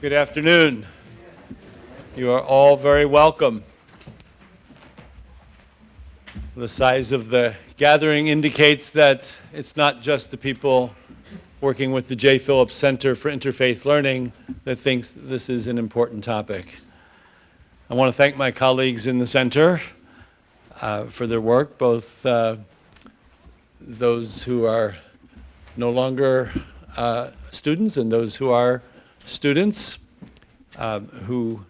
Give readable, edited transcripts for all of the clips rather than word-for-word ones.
Good afternoon. You are all very welcome. The size of the gathering indicates that it's not just the people working with the J. Phillips Center for Interfaith Learning that thinks this is an important topic. I want to thank my colleagues in the center for their work, both those who are no longer students and those who are students who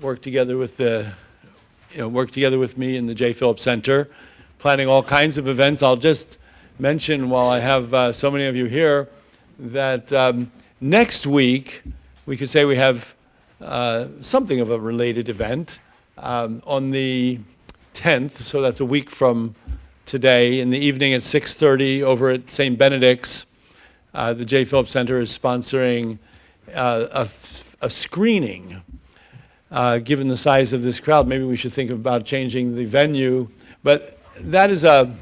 work together with me in the J. Phillips Center, planning all kinds of events. I'll just mention, while I have so many of you here, that next week we could say we have something of a related event on the 10th, so that's a week from today, in the evening at 6:30 over at St. Benedict's. The J. Phillips Center is sponsoring a screening. Given the size of this crowd, maybe we should think about changing the venue. But that is it's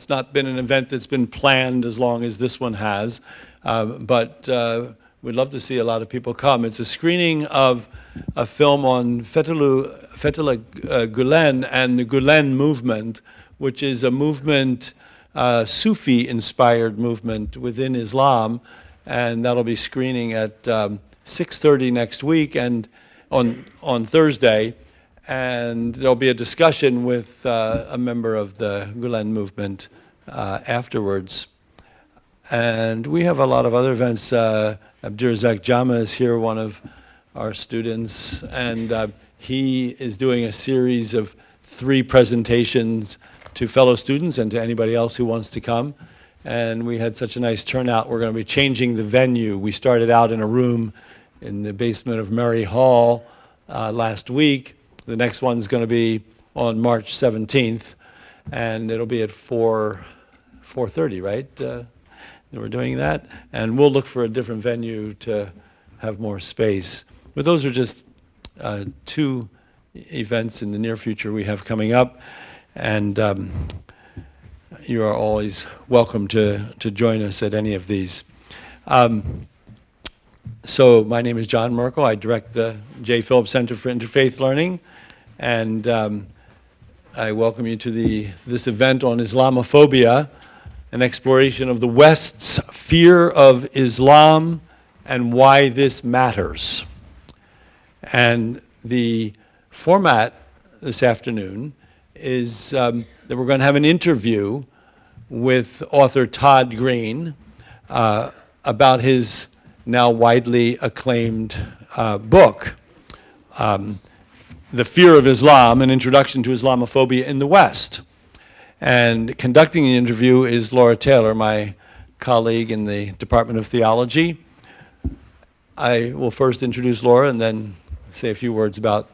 not been an event that's been planned as long as this one has. But we'd love to see a lot of people come. It's a screening of a film on Fethullah Gulen and the Gulen movement, which is a movement, Sufi-inspired movement within Islam. And that'll be screening at 6:30 next week and on Thursday. And there'll be a discussion with a member of the Gulen movement afterwards. And we have a lot of other events. Abdurazak Jama is here, one of our students, and he is doing a series of 3 presentations to fellow students and to anybody else who wants to come. And we had such a nice turnout. We're going to be changing the venue. We started out in a room in the basement of Murray Hall last week. The next one's going to be on March 17th, and it'll be at 4:30, right? We're doing that, and we'll look for a different venue to have more space. But those are just 2 events in the near future we have coming up, and you are always welcome to join us at any of these. So my name is John Merkel. I direct the J. Phillips Center for Interfaith Learning, and I welcome you to this event on Islamophobia, an exploration of the West's fear of Islam and why this matters. And the format this afternoon is that we're going to have an interview with author Todd Green about his now widely acclaimed book, The Fear of Islam, An Introduction to Islamophobia in the West. And conducting the interview is Laura Taylor, my colleague in the Department of Theology. I will first introduce Laura and then say a few words about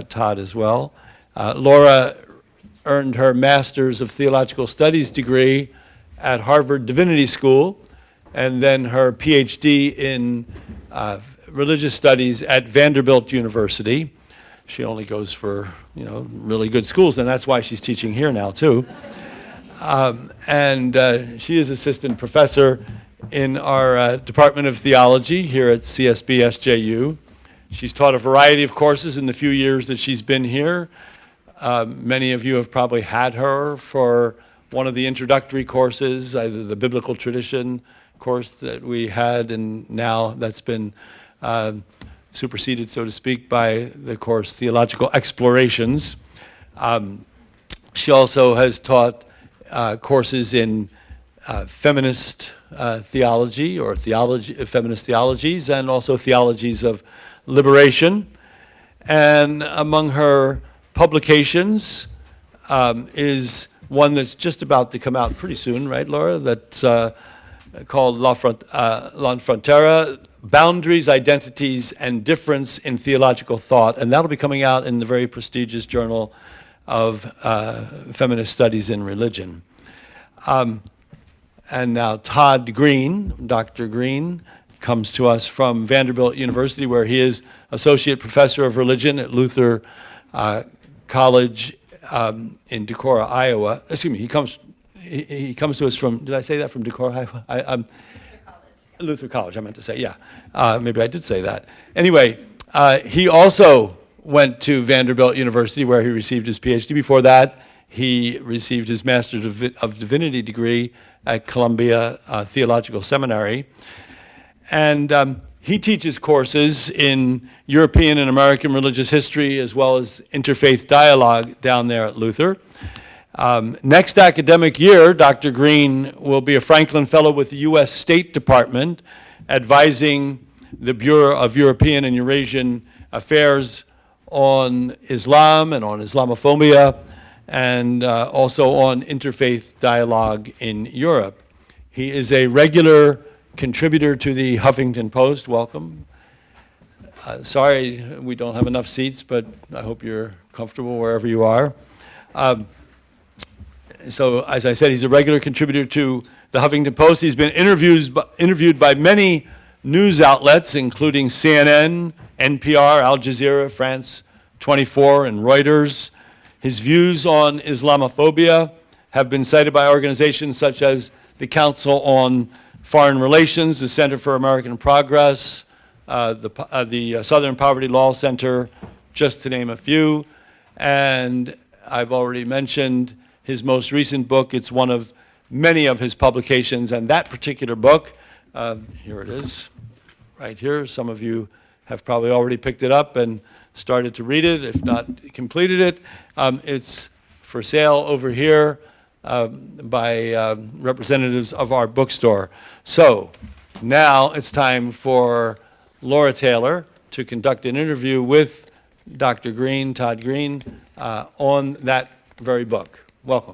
Todd as well. Laura earned her Master's of Theological Studies degree at Harvard Divinity School, and then her Ph.D. in Religious Studies at Vanderbilt University. She only goes for really good schools, and that's why she's teaching here now too. And she is assistant professor in our Department of Theology here at CSB SJU. She's taught a variety of courses in the few years that she's been here. Many of you have probably had her for one of the introductory courses, either the biblical tradition course that we had, and now that's been superseded, so to speak, by the course Theological Explorations. She also has taught courses in feminist theology, or feminist theologies, and also theologies of liberation. And among her publications is one that's just about to come out pretty soon, right, Laura? That's called La Frontera, Boundaries, Identities, and Difference in Theological Thought. And that'll be coming out in the very prestigious Journal of Feminist Studies in Religion. And now Todd Green, Dr. Green, comes to us from Vanderbilt University, where he is Associate Professor of Religion at Luther College in Decorah, Iowa. Excuse me, he comes to us from, did I say that, from Decorah, Iowa? Luther College, I meant to say, yeah. Maybe I did say that. Anyway, he also went to Vanderbilt University, where he received his Ph.D. Before that, he received his Master of Divinity degree at Columbia Theological Seminary. And he teaches courses in European and American religious history, as well as interfaith dialogue down there at Luther. Next academic year, Dr. Green will be a Franklin Fellow with the U.S. State Department, advising the Bureau of European and Eurasian Affairs on Islam and on Islamophobia, and also on interfaith dialogue in Europe. He is a regular contributor to the Huffington Post. Welcome. Sorry we don't have enough seats, but I hope you're comfortable wherever you are. So, as I said, he's a regular contributor to the Huffington Post. He's been interviewed by many news outlets, including CNN, NPR, Al Jazeera, France 24, and Reuters. His views on Islamophobia have been cited by organizations such as the Council on Foreign Relations, the Center for American Progress, the Southern Poverty Law Center, just to name a few. And I've already mentioned his most recent book. It's one of many of his publications, and that particular book, here it is, right here. Some of you have probably already picked it up and started to read it, if not completed it. It's for sale over here by representatives of our bookstore. So now it's time for Laura Taylor to conduct an interview with Dr. Green, Todd Green, on that very book. Welcome.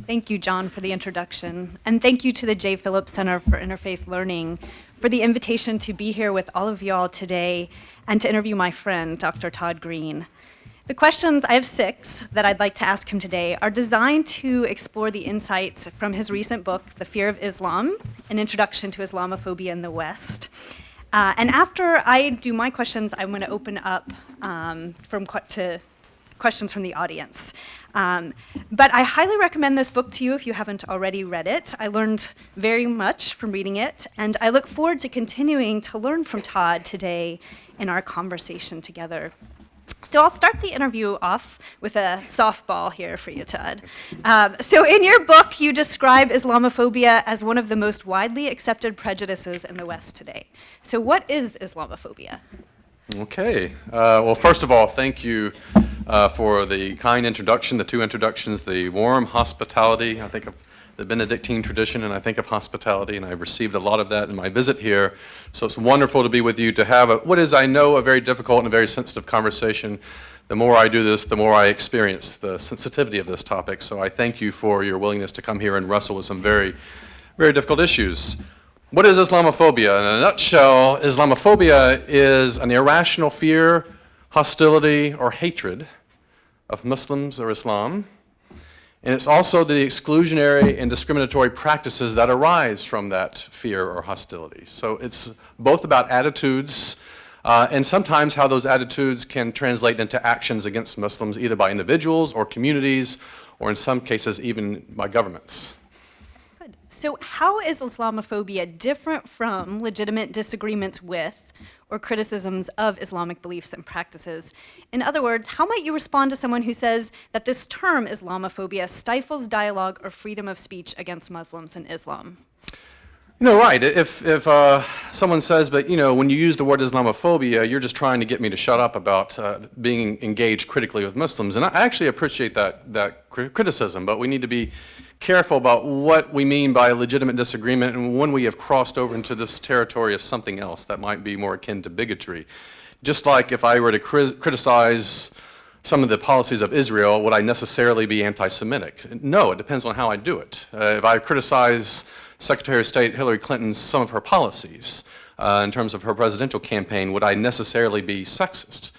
Thank you, John, for the introduction. And thank you to the J. Phillips Center for Interfaith Learning for the invitation to be here with all of y'all today and to interview my friend, Dr. Todd Green. The questions, I have 6, that I'd like to ask him today are designed to explore the insights from his recent book, The Fear of Islam, An Introduction to Islamophobia in the West. And after I do my questions, I'm going to open up to questions from the audience. But I highly recommend this book to you if you haven't already read it. I learned very much from reading it, and I look forward to continuing to learn from Todd today in our conversation together. So I'll start the interview off with a softball here for you, Todd. So in your book, you describe Islamophobia as one of the most widely accepted prejudices in the West today. So what is Islamophobia? Okay. Well, first of all, thank you for the kind introduction, the 2 introductions, the warm hospitality. I think of the Benedictine tradition, and I think of hospitality, and I've received a lot of that in my visit here. So it's wonderful to be with you, to have what is, I know, a very difficult and a very sensitive conversation. The more I do this, the more I experience the sensitivity of this topic. So I thank you for your willingness to come here and wrestle with some very, very difficult issues. What is Islamophobia? In a nutshell, Islamophobia is an irrational fear, hostility, or hatred of Muslims or Islam. And it's also the exclusionary and discriminatory practices that arise from that fear or hostility. So it's both about attitudes and sometimes how those attitudes can translate into actions against Muslims, either by individuals or communities, or in some cases even by governments. Good. So how is Islamophobia different from legitimate disagreements with or criticisms of Islamic beliefs and practices? In other words, how might you respond to someone who says that this term Islamophobia stifles dialogue or freedom of speech against Muslims and Islam? Right. If someone says, but when you use the word Islamophobia, you're just trying to get me to shut up about being engaged critically with Muslims. And I actually appreciate that criticism, but we need to be careful about what we mean by legitimate disagreement and when we have crossed over into this territory of something else that might be more akin to bigotry. Just like if I were to criticize some of the policies of Israel, would I necessarily be anti-Semitic? No, it depends on how I do it. If I criticize Secretary of State Hillary Clinton's some of her policies in terms of her presidential campaign, would I necessarily be sexist?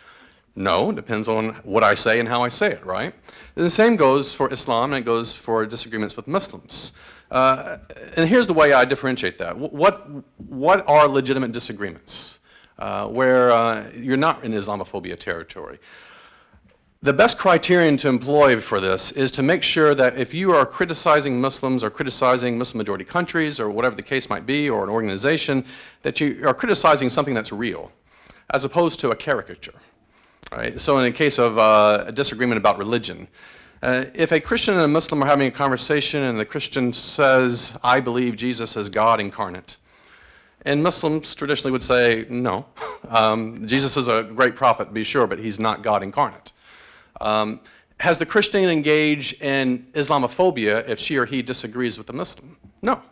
No, it depends on what I say and how I say it, right? And the same goes for Islam, and it goes for disagreements with Muslims. And here's the way I differentiate that. What are legitimate disagreements where you're not in Islamophobia territory? The best criterion to employ for this is to make sure that if you are criticizing Muslims or criticizing Muslim-majority countries or whatever the case might be, or an organization, that you are criticizing something that's real, as opposed to a caricature. Right? So in the case of a disagreement about religion, if a Christian and a Muslim are having a conversation and the Christian says, I believe Jesus is God incarnate, and Muslims traditionally would say, no, Jesus is a great prophet, be sure, but he's not God incarnate. Has the Christian engaged in Islamophobia if she or he disagrees with the Muslim? No.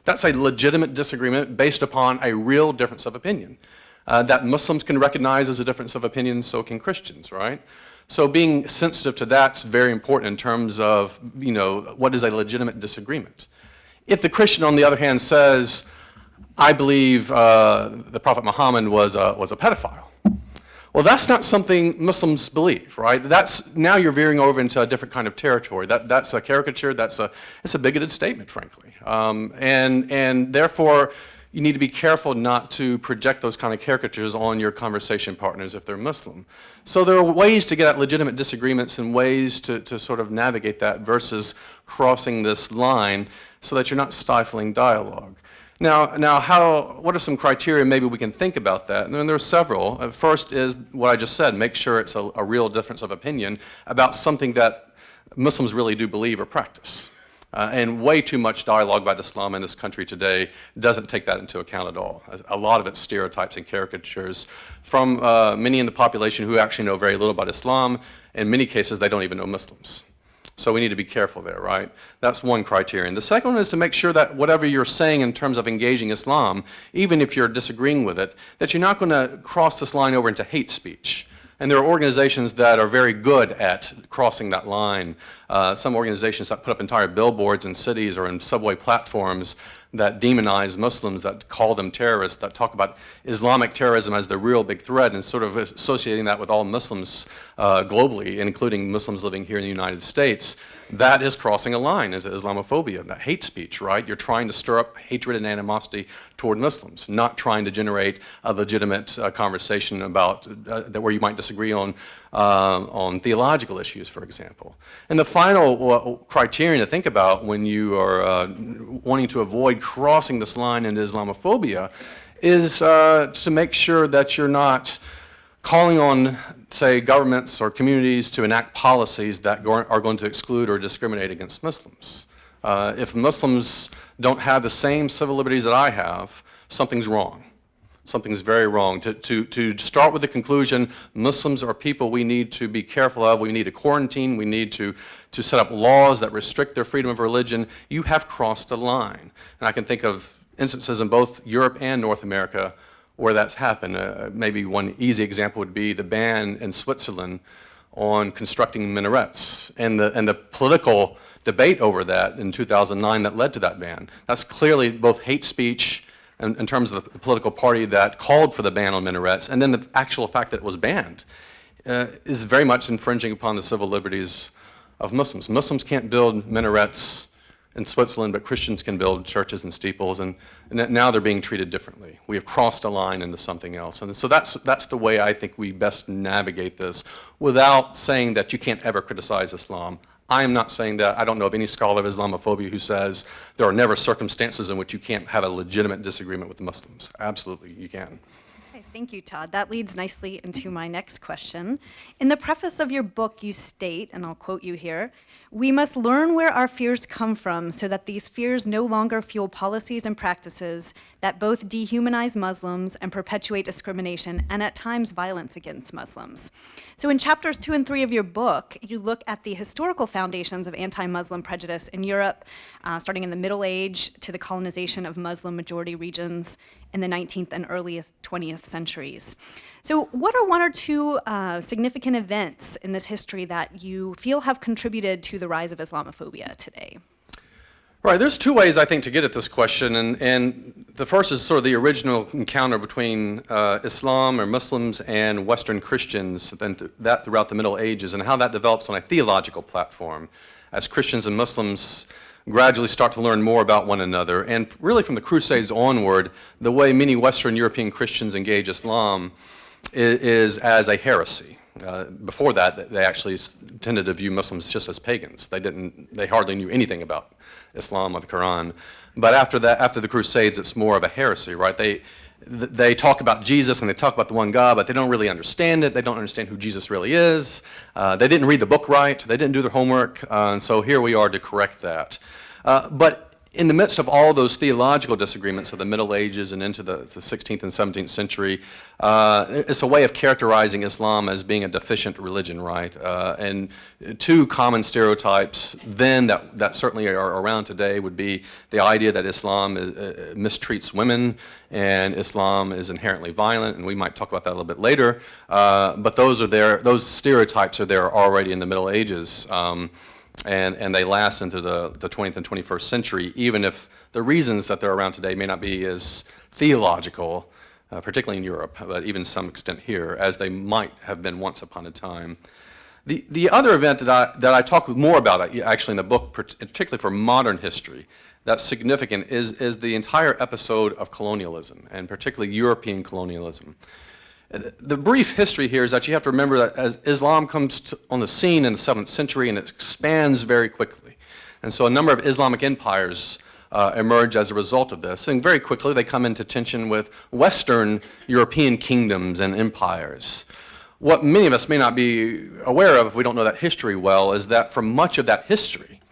That's a legitimate disagreement based upon a real difference of opinion. That Muslims can recognize as a difference of opinion, so can Christians, right? So being sensitive to that's very important in terms of, what is a legitimate disagreement. If the Christian, on the other hand, says, I believe the Prophet Muhammad was a pedophile, well, that's not something Muslims believe, right? Now you're veering over into a different kind of territory. That's a caricature. It's a bigoted statement, frankly, and therefore you need to be careful not to project those kind of caricatures on your conversation partners if they're Muslim. So there are ways to get at legitimate disagreements and ways to sort of navigate that versus crossing this line so that you're not stifling dialogue. Now, what are some criteria maybe we can think about that? And there are several. First is what I just said, make sure it's a real difference of opinion about something that Muslims really do believe or practice. And way too much dialogue about Islam in this country today doesn't take that into account at all. A lot of it's stereotypes and caricatures from many in the population who actually know very little about Islam. In many cases, they don't even know Muslims. So we need to be careful there, right? That's one criterion. The second one is to make sure that whatever you're saying in terms of engaging Islam, even if you're disagreeing with it, that you're not going to cross this line over into hate speech. And there are organizations that are very good at crossing that line. Some organizations that put up entire billboards in cities or in subway platforms that demonize Muslims, that call them terrorists, that talk about Islamic terrorism as the real big threat and sort of associating that with all Muslims globally, including Muslims living here in the United States. That is crossing a line into Islamophobia, that hate speech, right? You're trying to stir up hatred and animosity toward Muslims, not trying to generate a legitimate conversation about where you might disagree on theological issues, for example. And the final criterion to think about when you are wanting to avoid crossing this line into Islamophobia is to make sure that you're not calling on, say, governments or communities to enact policies that are going to exclude or discriminate against Muslims. If Muslims don't have the same civil liberties that I have, something's wrong. Something's very wrong. To start with the conclusion, Muslims are people we need to be careful of, we need to quarantine, we need to set up laws that restrict their freedom of religion, you have crossed a line. And I can think of instances in both Europe and North America where that's happened. Maybe one easy example would be the ban in Switzerland on constructing minarets and the political debate over that in 2009 that led to that ban. That's clearly both hate speech in terms of the political party that called for the ban on minarets, and then the actual fact that it was banned is very much infringing upon the civil liberties of Muslims. Muslims can't build minarets in Switzerland, but Christians can build churches and steeples, and now they're being treated differently. We have crossed a line into something else. And so that's the way I think we best navigate this without saying that you can't ever criticize Islam. I am not saying that. I don't know of any scholar of Islamophobia who says there are never circumstances in which you can't have a legitimate disagreement with the Muslims. Absolutely, you can. Okay, thank you, Todd. That leads nicely into my next question. In the preface of your book, you state, and I'll quote you here, "We must learn where our fears come from so that these fears no longer fuel policies and practices that both dehumanize Muslims and perpetuate discrimination and at times violence against Muslims." So in chapters 2 and 3 of your book, you look at the historical foundations of anti-Muslim prejudice in Europe, starting in the Middle Age to the colonization of Muslim-majority regions in the 19th and early 20th centuries. So what are one or two significant events in this history that you feel have contributed to the rise of Islamophobia today? Right, there's two ways I think to get at this question, and the first is sort of the original encounter between Islam or Muslims and Western Christians, and that throughout the Middle Ages, and how that develops on a theological platform as Christians and Muslims gradually start to learn more about one another. And really from the Crusades onward, the way many Western European Christians engage Islam is as a heresy. Before that, they actually tended to view Muslims just as pagans. They hardly knew anything about Islam or the Quran. But after that, after the Crusades, it's more of a heresy, right? They talk about Jesus and they talk about the one God, but they don't really understand it. They don't understand who Jesus really is. They didn't read the book right. They didn't do their homework. And so here we are to correct that. But in the midst of all those theological disagreements of the Middle Ages and into the 16th and 17th century, it's a way of characterizing Islam as being a deficient religion, right? And two common stereotypes then that certainly are around today would be the idea that Islam mistreats women and Islam is inherently violent, and we might talk about that a little bit later. But those stereotypes are there already in the Middle Ages. And they last into the 20th and 21st century, even if the reasons that they're around today may not be as theological, particularly in Europe, but even to some extent here, as they might have been once upon a time. The other event that I talk more about, actually in the book, particularly for modern history, that's significant is the entire episode of colonialism, and particularly European colonialism. The brief history here is that you have to remember that as Islam comes on the scene in the 7th century and it expands very quickly. And so a number of Islamic empires emerge as a result of this. And very quickly they come into tension with Western European kingdoms and empires. What many of us may not be aware of if we don't know that history well is that for much of that history,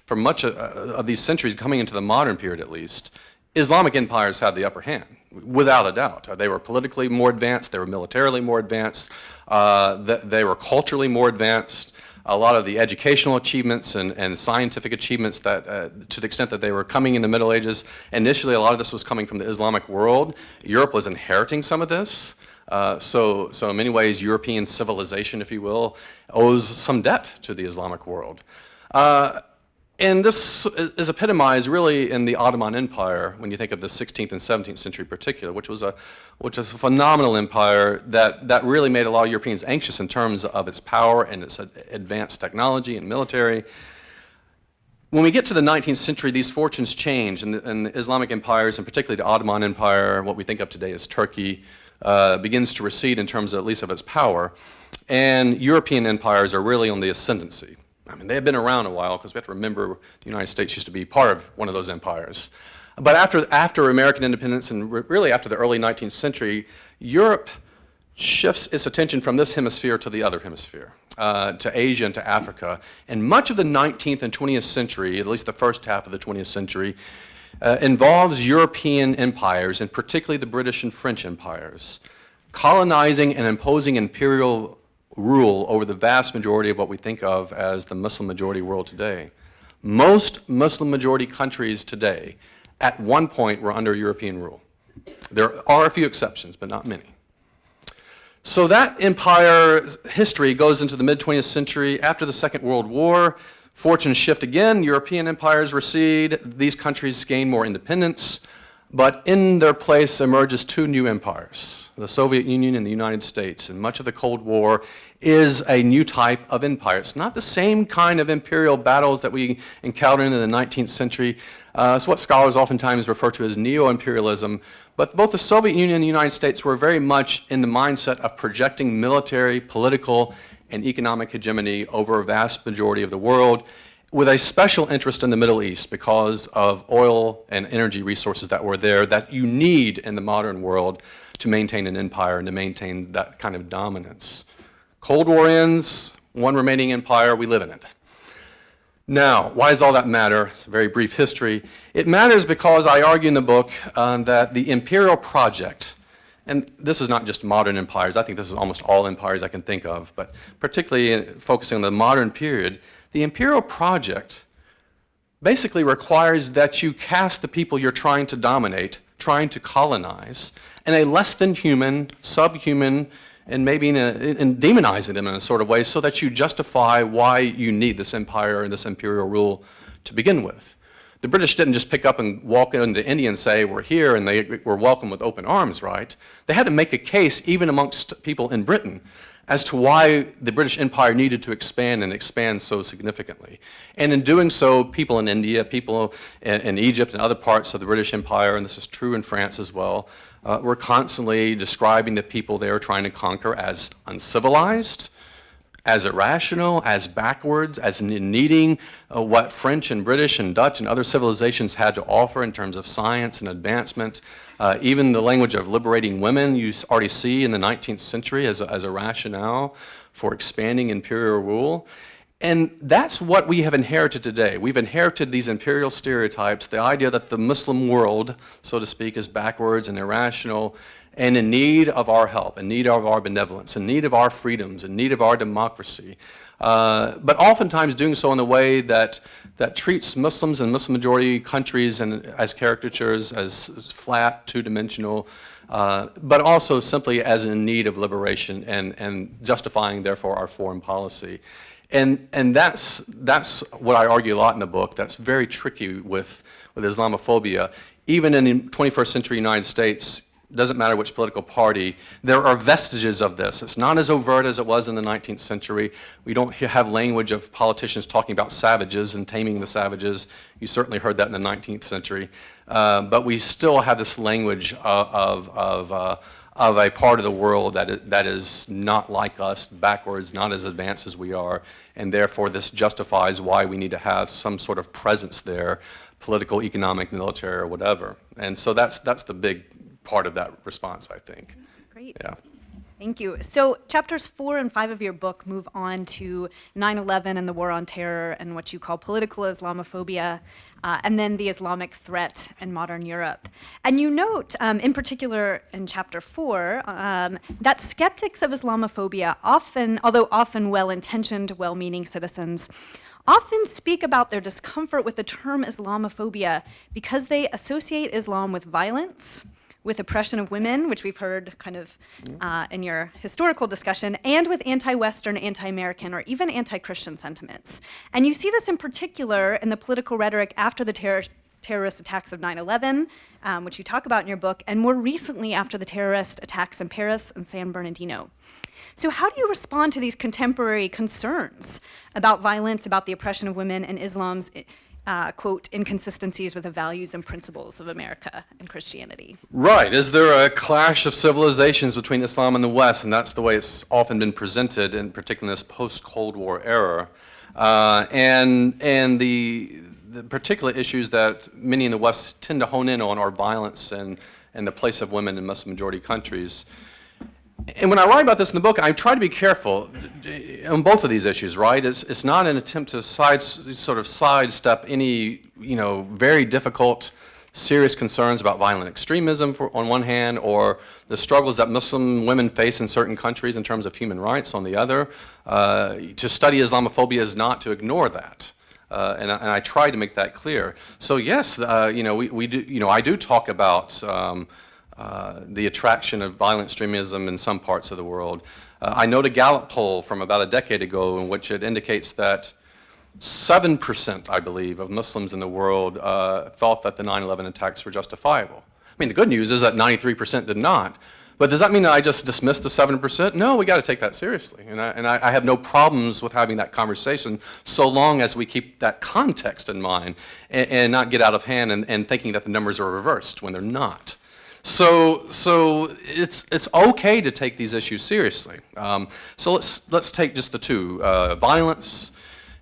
for much of these centuries coming into the modern period at least, Islamic empires had the upper hand, without a doubt. They were politically more advanced, they were militarily more advanced, they were culturally more advanced. A lot of the educational achievements and scientific achievements that, to the extent that they were coming in the Middle Ages, initially a lot of this was coming from the Islamic world. Europe was inheriting some of this. So in many ways, European civilization, if you will, owes some debt to the Islamic world. And this is epitomized really in the Ottoman Empire when you think of the 16th and 17th century in particular, which was a phenomenal empire that really made a lot of Europeans anxious in terms of its power and its advanced technology and military. When we get to the 19th century, these fortunes change, and the Islamic empires, and particularly the Ottoman Empire, what we think of today as Turkey, begins to recede in terms of, at least of its power, and European empires are really on the ascendancy. I mean, they have been around a while because we have to remember the United States used to be part of one of those empires. But after American independence and really after the early 19th century, Europe shifts its attention from this hemisphere to the other hemisphere, to Asia and to Africa. And much of the 19th and 20th century, at least the first half of the 20th century, involves European empires, and particularly the British and French empires, colonizing and imposing imperial rule over the vast majority of what we think of as the Muslim majority world today. Most Muslim majority countries today, at one point, were under European rule. There are a few exceptions, but not many. So that empire's history goes into the mid-20th century. After the Second World War, fortunes shift again, European empires recede, these countries gain more independence, but in their place emerges two new empires, the Soviet Union and the United States. And much of the Cold War is a new type of empire. It's not the same kind of imperial battles that we encountered in the 19th century. It's what scholars oftentimes refer to as neo-imperialism. But both the Soviet Union and the United States were very much in the mindset of projecting military, political, and economic hegemony over a vast majority of the world, with a special interest in the Middle East because of oil and energy resources that were there that you need in the modern world to maintain an empire and to maintain that kind of dominance. Cold War ends, one remaining empire, we live in it. Now, why does all that matter? It's a very brief history. It matters because I argue in the book that the imperial project, and this is not just modern empires, I think this is almost all empires I can think of, but particularly focusing on the modern period, the imperial project basically requires that you cast the people you're trying to dominate, trying to colonize, in a less than human, subhuman, and maybe in demonizing them in a sort of way so that you justify why you need this empire and this imperial rule to begin with. The British didn't just pick up and walk into India and say, we're here, and they were welcomed with open arms, right? They had to make a case, even amongst people in Britain, as to why the British Empire needed to expand and expand so significantly. And in doing so, people in India, people in Egypt and other parts of the British Empire, and this is true in France as well, were constantly describing the people they were trying to conquer as uncivilized, as irrational, as backwards, as needing what French and British and Dutch and other civilizations had to offer in terms of science and advancement. Even the language of liberating women you already see in the 19th century as a rationale for expanding imperial rule. And that's what we have inherited today. We've inherited these imperial stereotypes, the idea that the Muslim world, so to speak, is backwards and irrational and in need of our help, in need of our benevolence, in need of our freedoms, in need of our democracy. But oftentimes doing so in a way that treats Muslims and Muslim-majority countries as caricatures, as flat, two-dimensional, but also simply as in need of liberation and justifying, therefore, our foreign policy. And that's what I argue a lot in the book. That's very tricky with Islamophobia. Even in the 21st century United States, doesn't matter which political party, there are vestiges of this. It's not as overt as it was in the 19th century. We don't have language of politicians talking about savages and taming the savages. You certainly heard that in the 19th century. But we still have this language of a part of the world that is not like us, backwards, not as advanced as we are, and therefore this justifies why we need to have some sort of presence there, political, economic, military, or whatever. And so that's the big part of that response, I think. Great. Yeah. Thank you. So chapters 4 and 5 of your book move on to 9/11 and the war on terror and what you call political Islamophobia, and then the Islamic threat in modern Europe. And you note, in particular in chapter 4, that skeptics of Islamophobia often, although often well-intentioned, well-meaning citizens, often speak about their discomfort with the term Islamophobia because they associate Islam with violence, with oppression of women, which we've heard kind of in your historical discussion, and with anti-Western, anti-American, or even anti-Christian sentiments. And you see this in particular in the political rhetoric after the terrorist attacks of 9/11, which you talk about in your book, and more recently after the terrorist attacks in Paris and San Bernardino. So how do you respond to these contemporary concerns about violence, about the oppression of women, and Islam's quote, inconsistencies with the values and principles of America and Christianity? Right. Is there a clash of civilizations between Islam and the West? And that's the way it's often been presented, in particular in this post-Cold War era. And the particular issues that many in the West tend to hone in on are violence and the place of women in Muslim-majority countries. And when I write about this in the book, I try to be careful on both of these issues, right? It's not an attempt to sidestep any, very difficult, serious concerns about violent extremism on one hand, or the struggles that Muslim women face in certain countries in terms of human rights on the other. To study Islamophobia is not to ignore that. And I try to make that clear. So yes, we do. I do talk about the attraction of violent extremism in some parts of the world. I note a Gallup poll from about a decade ago in which it indicates that 7%, I believe, of Muslims in the world thought that the 9/11 attacks were justifiable. I mean, the good news is that 93% did not. But does that mean that I just dismiss the 7%? No, we got to take that seriously. And I have no problems with having that conversation so long as we keep that context in mind and not get out of hand and thinking that the numbers are reversed when they're not. So it's okay to take these issues seriously. So let's take just the two, violence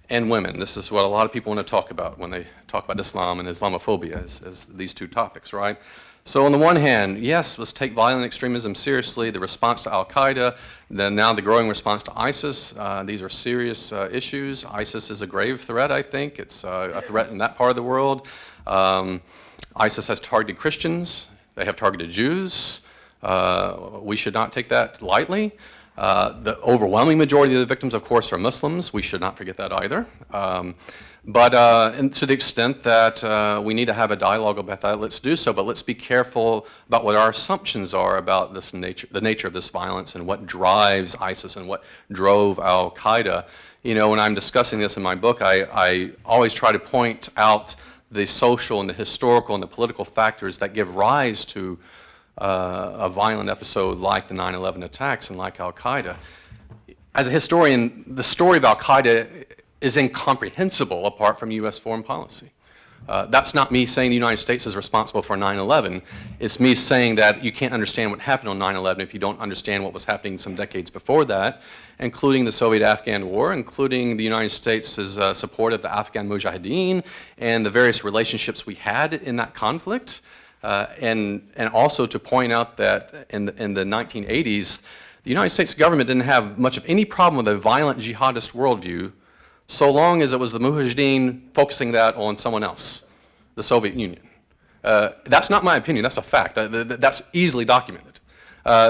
and women. This is what a lot of people want to talk about when they talk about Islam and Islamophobia, is these two topics, right? So on the one hand, yes, let's take violent extremism seriously, the response to Al-Qaeda, now the growing response to ISIS. These are serious issues. ISIS is a grave threat, I think. It's a threat in that part of the world. ISIS has targeted Christians. They have targeted Jews. We should not take that lightly. The overwhelming majority of the victims, of course, are Muslims. We should not forget that either. And to the extent that we need to have a dialogue about that, let's do so. But let's be careful about what our assumptions are about this the nature of this violence and what drives ISIS and what drove Al-Qaeda. When I'm discussing this in my book, I always try to point out the social and the historical and the political factors that give rise to a violent episode like the 9/11 attacks and like Al-Qaeda. As a historian, the story of Al-Qaeda is incomprehensible apart from U.S. foreign policy. That's not me saying the United States is responsible for 9/11. It's me saying that you can't understand what happened on 9/11 if you don't understand what was happening some decades before that, including the Soviet-Afghan War, including the United States' support of the Afghan Mujahideen and the various relationships we had in that conflict. And also to point out that in the 1980s, the United States government didn't have much of any problem with a violent jihadist worldview so long as it was the Mujahideen focusing that on someone else, the Soviet Union. That's not my opinion, that's a fact. That's easily documented.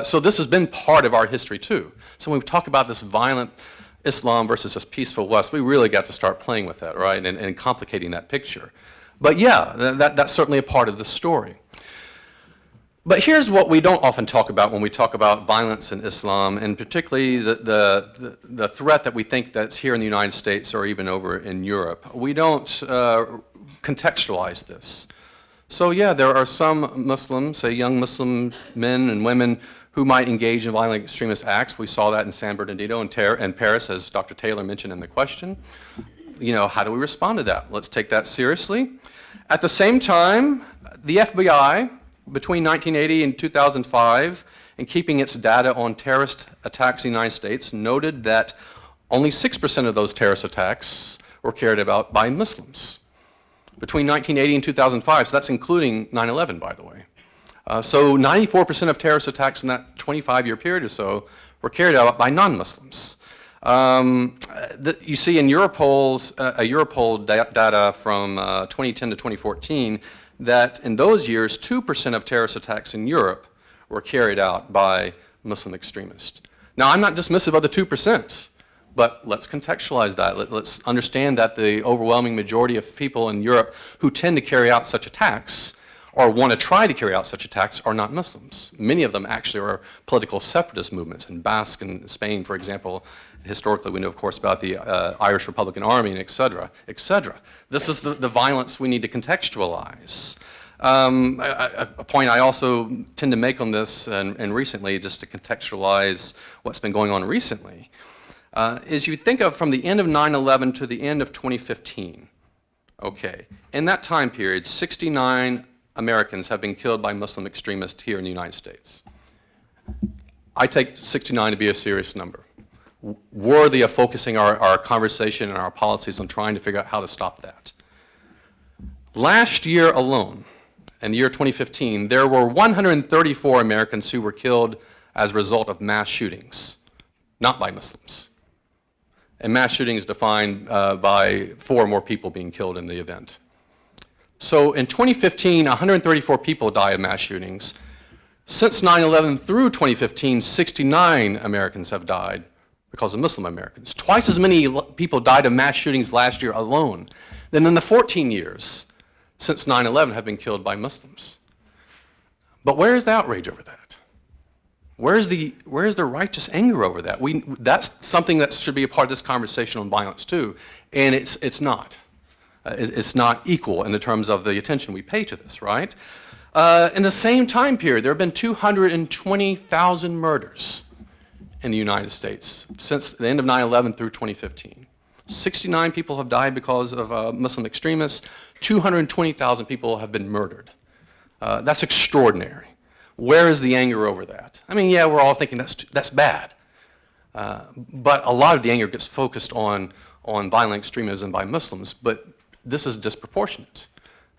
So this has been part of our history too. So when we talk about this violent Islam versus this peaceful West, we really got to start playing with that, right, and complicating that picture. But yeah, that's certainly a part of the story. But here's what we don't often talk about when we talk about violence in Islam, and particularly the threat that we think that's here in the United States or even over in Europe. We don't contextualize this. So yeah, there are some Muslims, say young Muslim men and women, who might engage in violent extremist acts. We saw that in San Bernardino and Paris, as Dr. Taylor mentioned in the question. You know, how do we respond to that? Let's take that seriously. At the same time, the FBI, between 1980 and 2005, in keeping its data on terrorist attacks in the United States, noted that only 6% of those terrorist attacks were carried out by Muslims. Between 1980 and 2005, so that's including 9/11, by the way. So 94% of terrorist attacks in that 25-year period or so were carried out by non-Muslims. You see in Europol data from 2010 to 2014, that in those years, 2% of terrorist attacks in Europe were carried out by Muslim extremists. Now, I'm not dismissive of the 2%, but let's contextualize that. Let's understand that the overwhelming majority of people in Europe who tend to carry out such attacks or want to try to carry out such attacks are not Muslims. Many of them actually are political separatist movements. In Basque and Spain, for example, historically we know, of course, about the Irish Republican Army, and et cetera, et cetera. This is the violence we need to contextualize. A point I also tend to make on this, and recently, just to contextualize what's been going on recently, is you think of from the end of 9/11 to the end of 2015, okay, in that time period, 69 Americans have been killed by Muslim extremists here in the United States. I take 69 to be a serious number, worthy of focusing our conversation and our policies on trying to figure out how to stop that. Last year alone, in the year 2015, there were 134 Americans who were killed as a result of mass shootings, not by Muslims. And mass shooting is defined by 4 or more people being killed in the event. So in 2015, 134 people died of mass shootings. Since 9/11 through 2015, 69 Americans have died because of Muslim Americans. Twice as many people died of mass shootings last year alone than in the 14 years since 9/11 have been killed by Muslims. But where is the outrage over that? Where is the righteous anger over that? That's something that should be a part of this conversation on violence too, and it's not. It's not equal in the terms of the attention we pay to this, right? In the same time period, there have been 220,000 murders in the United States since the end of 9/11 through 2015. 69 people have died because of Muslim extremists. 220,000 people have been murdered. That's extraordinary. Where is the anger over that? I mean, yeah, we're all thinking that's bad. But a lot of the anger gets focused on violent extremism by Muslims, but this is disproportionate.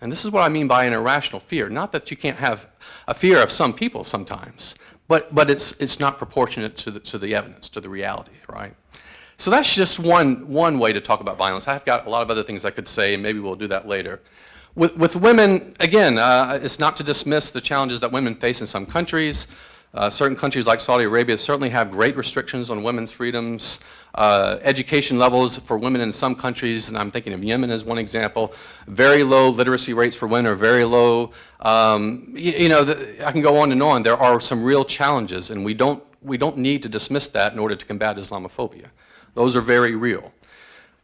And this is what I mean by an irrational fear. Not that you can't have a fear of some people sometimes, but it's not proportionate to the evidence, to the reality, right? So that's just one way to talk about violence. I've got a lot of other things I could say, and maybe we'll do that later. With women, again, it's not to dismiss the challenges that women face in some countries. Certain countries like Saudi Arabia certainly have great restrictions on women's freedoms. Education levels for women in some countries, and I'm thinking of Yemen as one example, very low literacy rates for women are very low. I can go on and on. There are some real challenges, and we don't need to dismiss that in order to combat Islamophobia. Those are very real.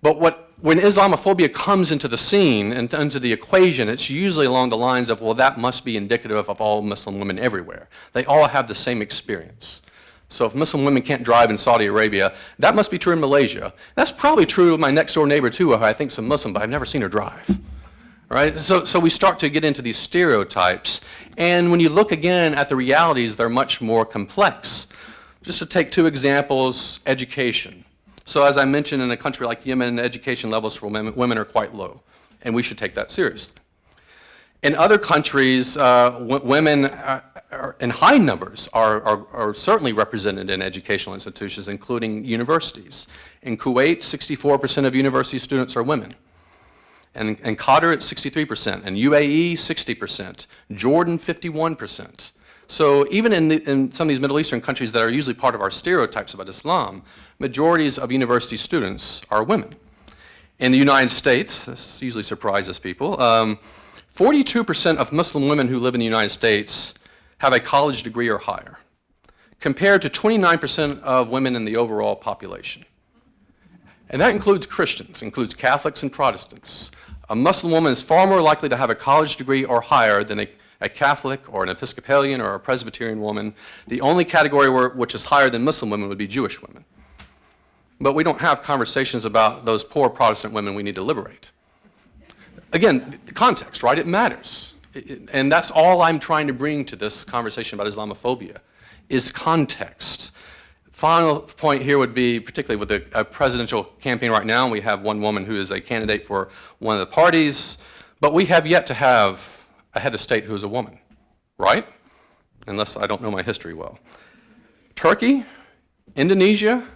But when Islamophobia comes into the scene and into the equation, it's usually along the lines of, well, that must be indicative of all Muslim women everywhere. They all have the same experience. So if Muslim women can't drive in Saudi Arabia, that must be true in Malaysia. That's probably true of my next door neighbor too, who I think's a Muslim, but I've never seen her drive. Right? So we start to get into these stereotypes, and when you look again at the realities, they're much more complex. Just to take two examples, education. So as I mentioned, in a country like Yemen, education levels for women are quite low, and we should take that seriously. In other countries, women in high numbers are certainly represented in educational institutions, including universities. In Kuwait, 64% of university students are women. And in Qatar, it's 63%. In UAE, 60%. Jordan, 51%. So even in some of these Middle Eastern countries that are usually part of our stereotypes about Islam, majorities of university students are women. In the United States, this usually surprises people, 42% of Muslim women who live in the United States have a college degree or higher, compared to 29% of women in the overall population. And that includes Christians, includes Catholics and Protestants. A Muslim woman is far more likely to have a college degree or higher than a Catholic or an Episcopalian or a Presbyterian woman. The only category which is higher than Muslim women would be Jewish women. But we don't have conversations about those poor Protestant women we need to liberate. Again, the context, right? It matters. And that's all I'm trying to bring to this conversation about Islamophobia, is context. Final point here would be, particularly with a presidential campaign right now, we have one woman who is a candidate for one of the parties, but we have yet to have a head of state who is a woman, right? Unless I don't know my history well. Turkey, Indonesia,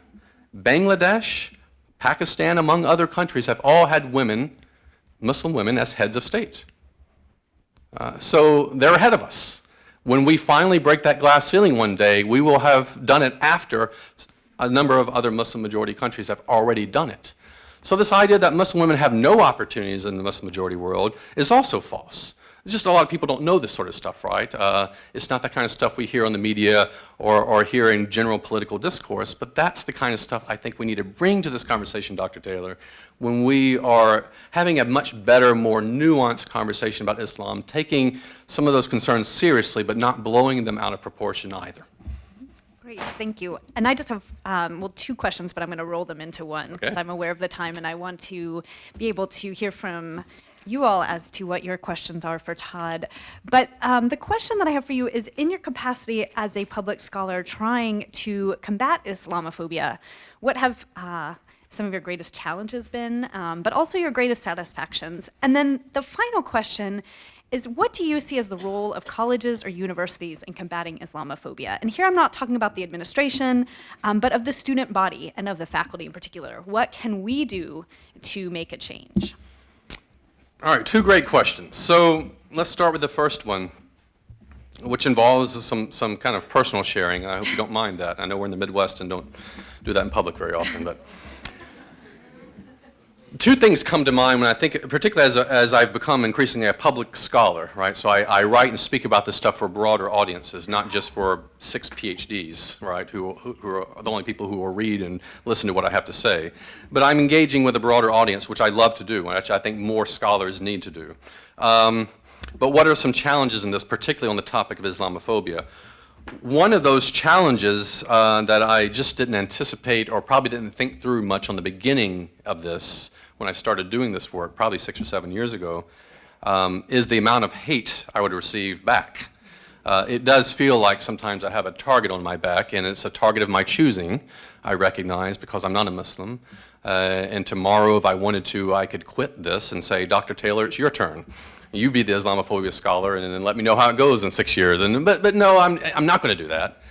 Bangladesh, Pakistan, among other countries, have all had women, Muslim women, as heads of state. So they're ahead of us. When we finally break that glass ceiling one day, we will have done it after a number of other Muslim majority countries have already done it. So this idea that Muslim women have no opportunities in the Muslim majority world is also false. Just a lot of people don't know this sort of stuff, right? It's not the kind of stuff we hear on the media or hear in general political discourse, but that's the kind of stuff I think we need to bring to this conversation, Dr. Taylor, when we are having a much better, more nuanced conversation about Islam, taking some of those concerns seriously, but not blowing them out of proportion either. Great, thank you. And I just have, two questions, but I'm going to roll them into one because I'm aware of the time and I want to be able to hear from you all as to what your questions are for Todd. But the question that I have for you is, in your capacity as a public scholar trying to combat Islamophobia, what have some of your greatest challenges been, but also your greatest satisfactions? And then the final question is, what do you see as the role of colleges or universities in combating Islamophobia? And here I'm not talking about the administration, but of the student body and of the faculty in particular. What can we do to make a change? All right, two great questions. So let's start with the first one, which involves some kind of personal sharing. I hope you don't mind that. I know we're in the Midwest and don't do that in public very often, but two things come to mind when I think, particularly as I've become increasingly a public scholar, right? So I write and speak about this stuff for broader audiences, not just for 6 Ph.D.s, right, who are the only people who will read and listen to what I have to say. But I'm engaging with a broader audience, which I love to do, which I think more scholars need to do. But what are some challenges in this, particularly on the topic of Islamophobia? One of those challenges that I just didn't anticipate or probably didn't think through much on the beginning of this, when I started doing this work, probably 6 or 7 years ago, is the amount of hate I would receive back. It does feel like sometimes I have a target on my back, and it's a target of my choosing, I recognize, because I'm not a Muslim. And tomorrow, if I wanted to, I could quit this and say, Dr. Taylor, it's your turn. You be the Islamophobia scholar, and then let me know how it goes in 6 years. But no, I'm not going to do that.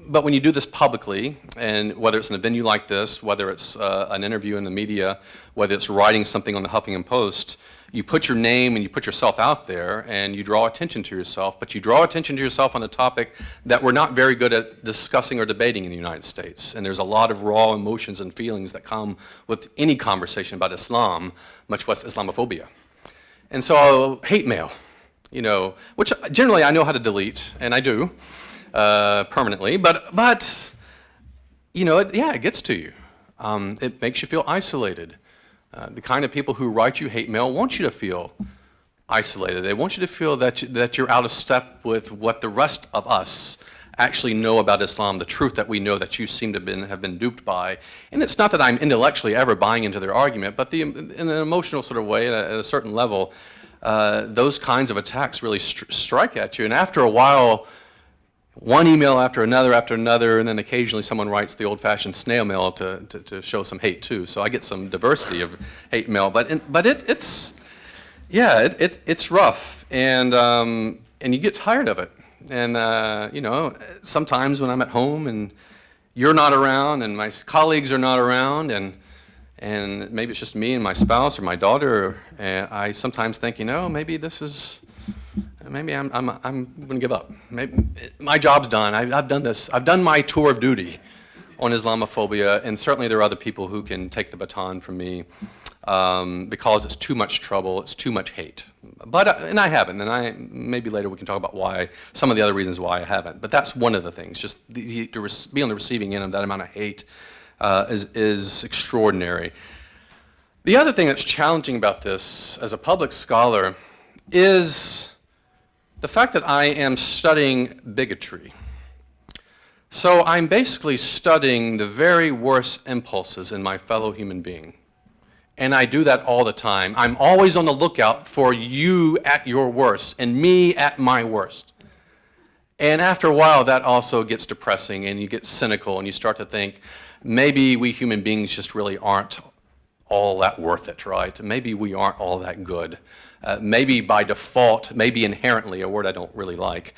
But when you do this publicly, and whether it's in a venue like this, whether it's an interview in the media, whether it's writing something on the Huffington Post, you put your name and you put yourself out there and you draw attention to yourself, but you draw attention to yourself on a topic that we're not very good at discussing or debating in the United States. And there's a lot of raw emotions and feelings that come with any conversation about Islam, much less Islamophobia. And so hate mail, which generally I know how to delete, and I do. Permanently, but it gets to you. It makes you feel isolated. The kind of people who write you hate mail want you to feel isolated. They want you to feel that you're out of step with what the rest of us actually know about Islam, the truth that we know that you seem to have been duped by. And it's not that I'm intellectually ever buying into their argument, but in an emotional sort of way, at a certain level, those kinds of attacks really strike at you. And after a while, one email after another, and then occasionally someone writes the old-fashioned snail mail to show some hate too. So I get some diversity of hate mail, but it's rough, and you get tired of it. And sometimes when I'm at home and you're not around, and my colleagues are not around, and maybe it's just me and my spouse or my daughter, I sometimes think, maybe I'm going to give up. Maybe my job's done. I've done this. I've done my tour of duty on Islamophobia, and certainly there are other people who can take the baton from me because it's too much trouble, it's too much hate. And I haven't, and maybe later we can talk about some of the other reasons why I haven't. But that's one of the things. Just to be on the receiving end of that amount of hate is extraordinary. The other thing that's challenging about this as a public scholar is the fact that I am studying bigotry. So I'm basically studying the very worst impulses in my fellow human being. And I do that all the time. I'm always on the lookout for you at your worst and me at my worst. And after a while, that also gets depressing, and you get cynical, and you start to think, maybe we human beings just really aren't all that worth it, right? Maybe we aren't all that good. Maybe by default, maybe inherently, a word I don't really like,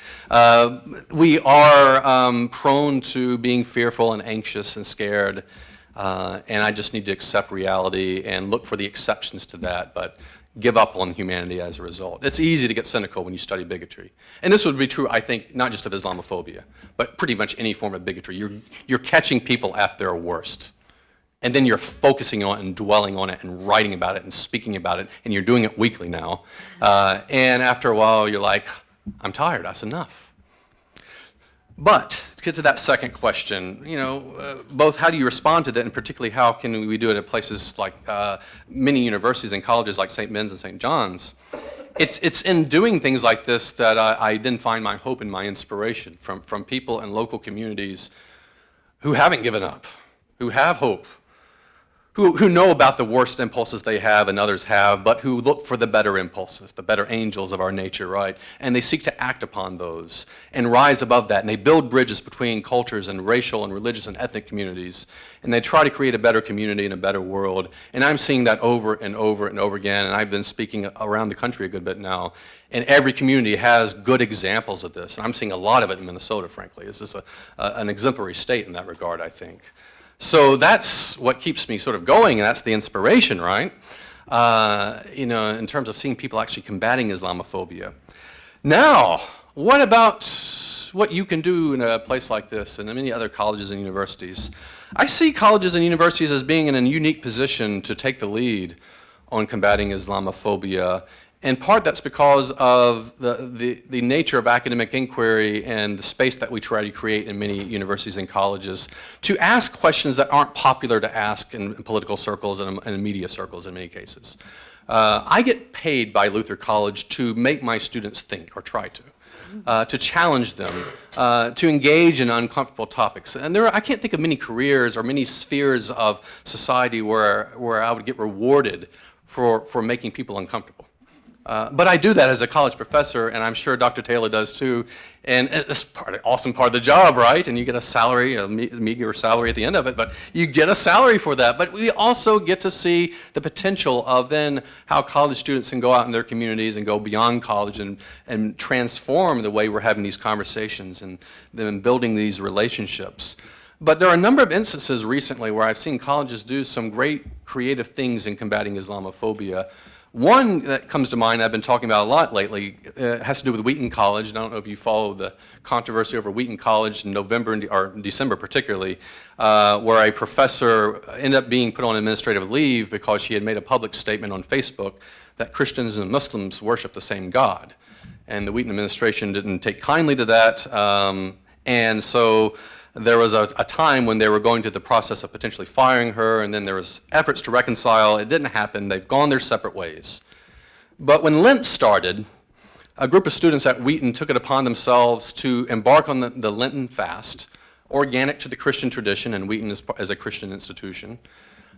we are prone to being fearful and anxious and scared, and I just need to accept reality and look for the exceptions to that, but give up on humanity as a result. It's easy to get cynical when you study bigotry. And this would be true, I think, not just of Islamophobia, but pretty much any form of bigotry. You're catching people at their worst. And then you're focusing on it and dwelling on it and writing about it and speaking about it, and you're doing it weekly now. And after a while, you're like, I'm tired, that's enough. But to get to that second question, both how do you respond to that, and particularly how can we do it at places like many universities and colleges like St. Ben's and St. John's? It's in doing things like this that I then find my hope and my inspiration from people in local communities who haven't given up, who have hope, who know about the worst impulses they have and others have, but who look for the better impulses, the better angels of our nature, right? And they seek to act upon those and rise above that. And they build bridges between cultures and racial and religious and ethnic communities. And they try to create a better community and a better world. And I'm seeing that over and over and over again. And I've been speaking around the country a good bit now. And every community has good examples of this. And I'm seeing a lot of it in Minnesota, frankly. This is an exemplary state in that regard, I think. So that's what keeps me sort of going, and that's the inspiration, right? In terms of seeing people actually combating Islamophobia. Now, what about what you can do in a place like this and in many other colleges and universities? I see colleges and universities as being in a unique position to take the lead on combating Islamophobia. In part, that's because of the nature of academic inquiry and the space that we try to create in many universities and colleges to ask questions that aren't popular to ask in political circles and in media circles in many cases. I get paid by Luther College to make my students think, or try to challenge them, to engage in uncomfortable topics. And I can't think of many careers or many spheres of society where I would get rewarded for making people uncomfortable. But I do that as a college professor, and I'm sure Dr. Taylor does too. And it's an awesome part of the job, right? And you get a salary, a meager salary at the end of it, but you get a salary for that. But we also get to see the potential of then how college students can go out in their communities and go beyond college and transform the way we're having these conversations and then building these relationships. But there are a number of instances recently where I've seen colleges do some great creative things in combating Islamophobia. One that comes to mind I've been talking about a lot lately has to do with Wheaton College. And I don't know if you follow the controversy over Wheaton College in November or December particularly, where a professor ended up being put on administrative leave because she had made a public statement on Facebook that Christians and Muslims worship the same God. And the Wheaton administration didn't take kindly to that. And so there was a time when they were going through the process of potentially firing her, and then there was efforts to reconcile. It didn't happen. They've gone their separate ways. But when Lent started, a group of students at Wheaton took it upon themselves to embark on the Lenten fast, organic to the Christian tradition, and Wheaton is a Christian institution.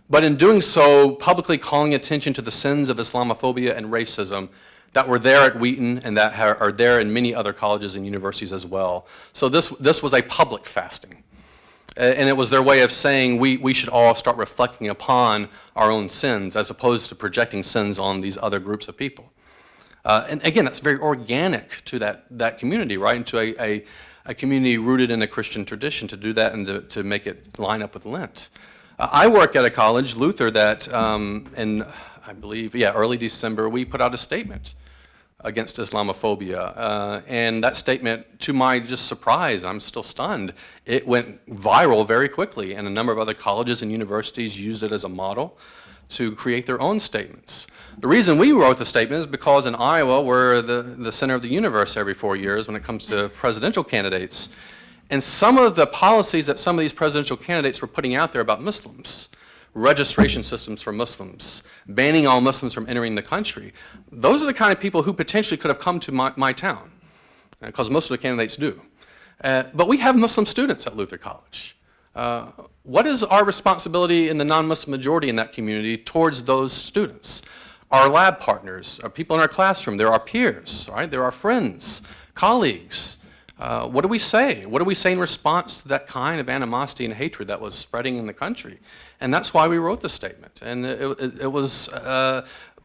But in doing so, publicly calling attention to the sins of Islamophobia and racism that were there at Wheaton and that are there in many other colleges and universities as well. So this was a public fasting. And it was their way of saying we should all start reflecting upon our own sins as opposed to projecting sins on these other groups of people. And again, that's very organic to that community, right? And to a community rooted in a Christian tradition to do that and to make it line up with Lent. I work at a college, Luther, that in, I believe, early December, we put out a statement against Islamophobia. And that statement, to my just surprise, I'm still stunned, it went viral very quickly, and a number of other colleges and universities used it as a model to create their own statements. The reason we wrote the statement is because in Iowa, we're the center of the universe every 4 years when it comes to presidential candidates. And some of the policies that some of these presidential candidates were putting out there about Muslims, registration systems for Muslims, banning all Muslims from entering the country, those are the kind of people who potentially could have come to my town, because most of the candidates do. But we have Muslim students at Luther College. What is our responsibility in the non-Muslim majority in that community towards those students? Our lab partners, our people in our classroom, they're our peers, right? They're our friends, colleagues. What do we say? What do we say in response to that kind of animosity and hatred that was spreading in the country? And that's why we wrote the statement. And it was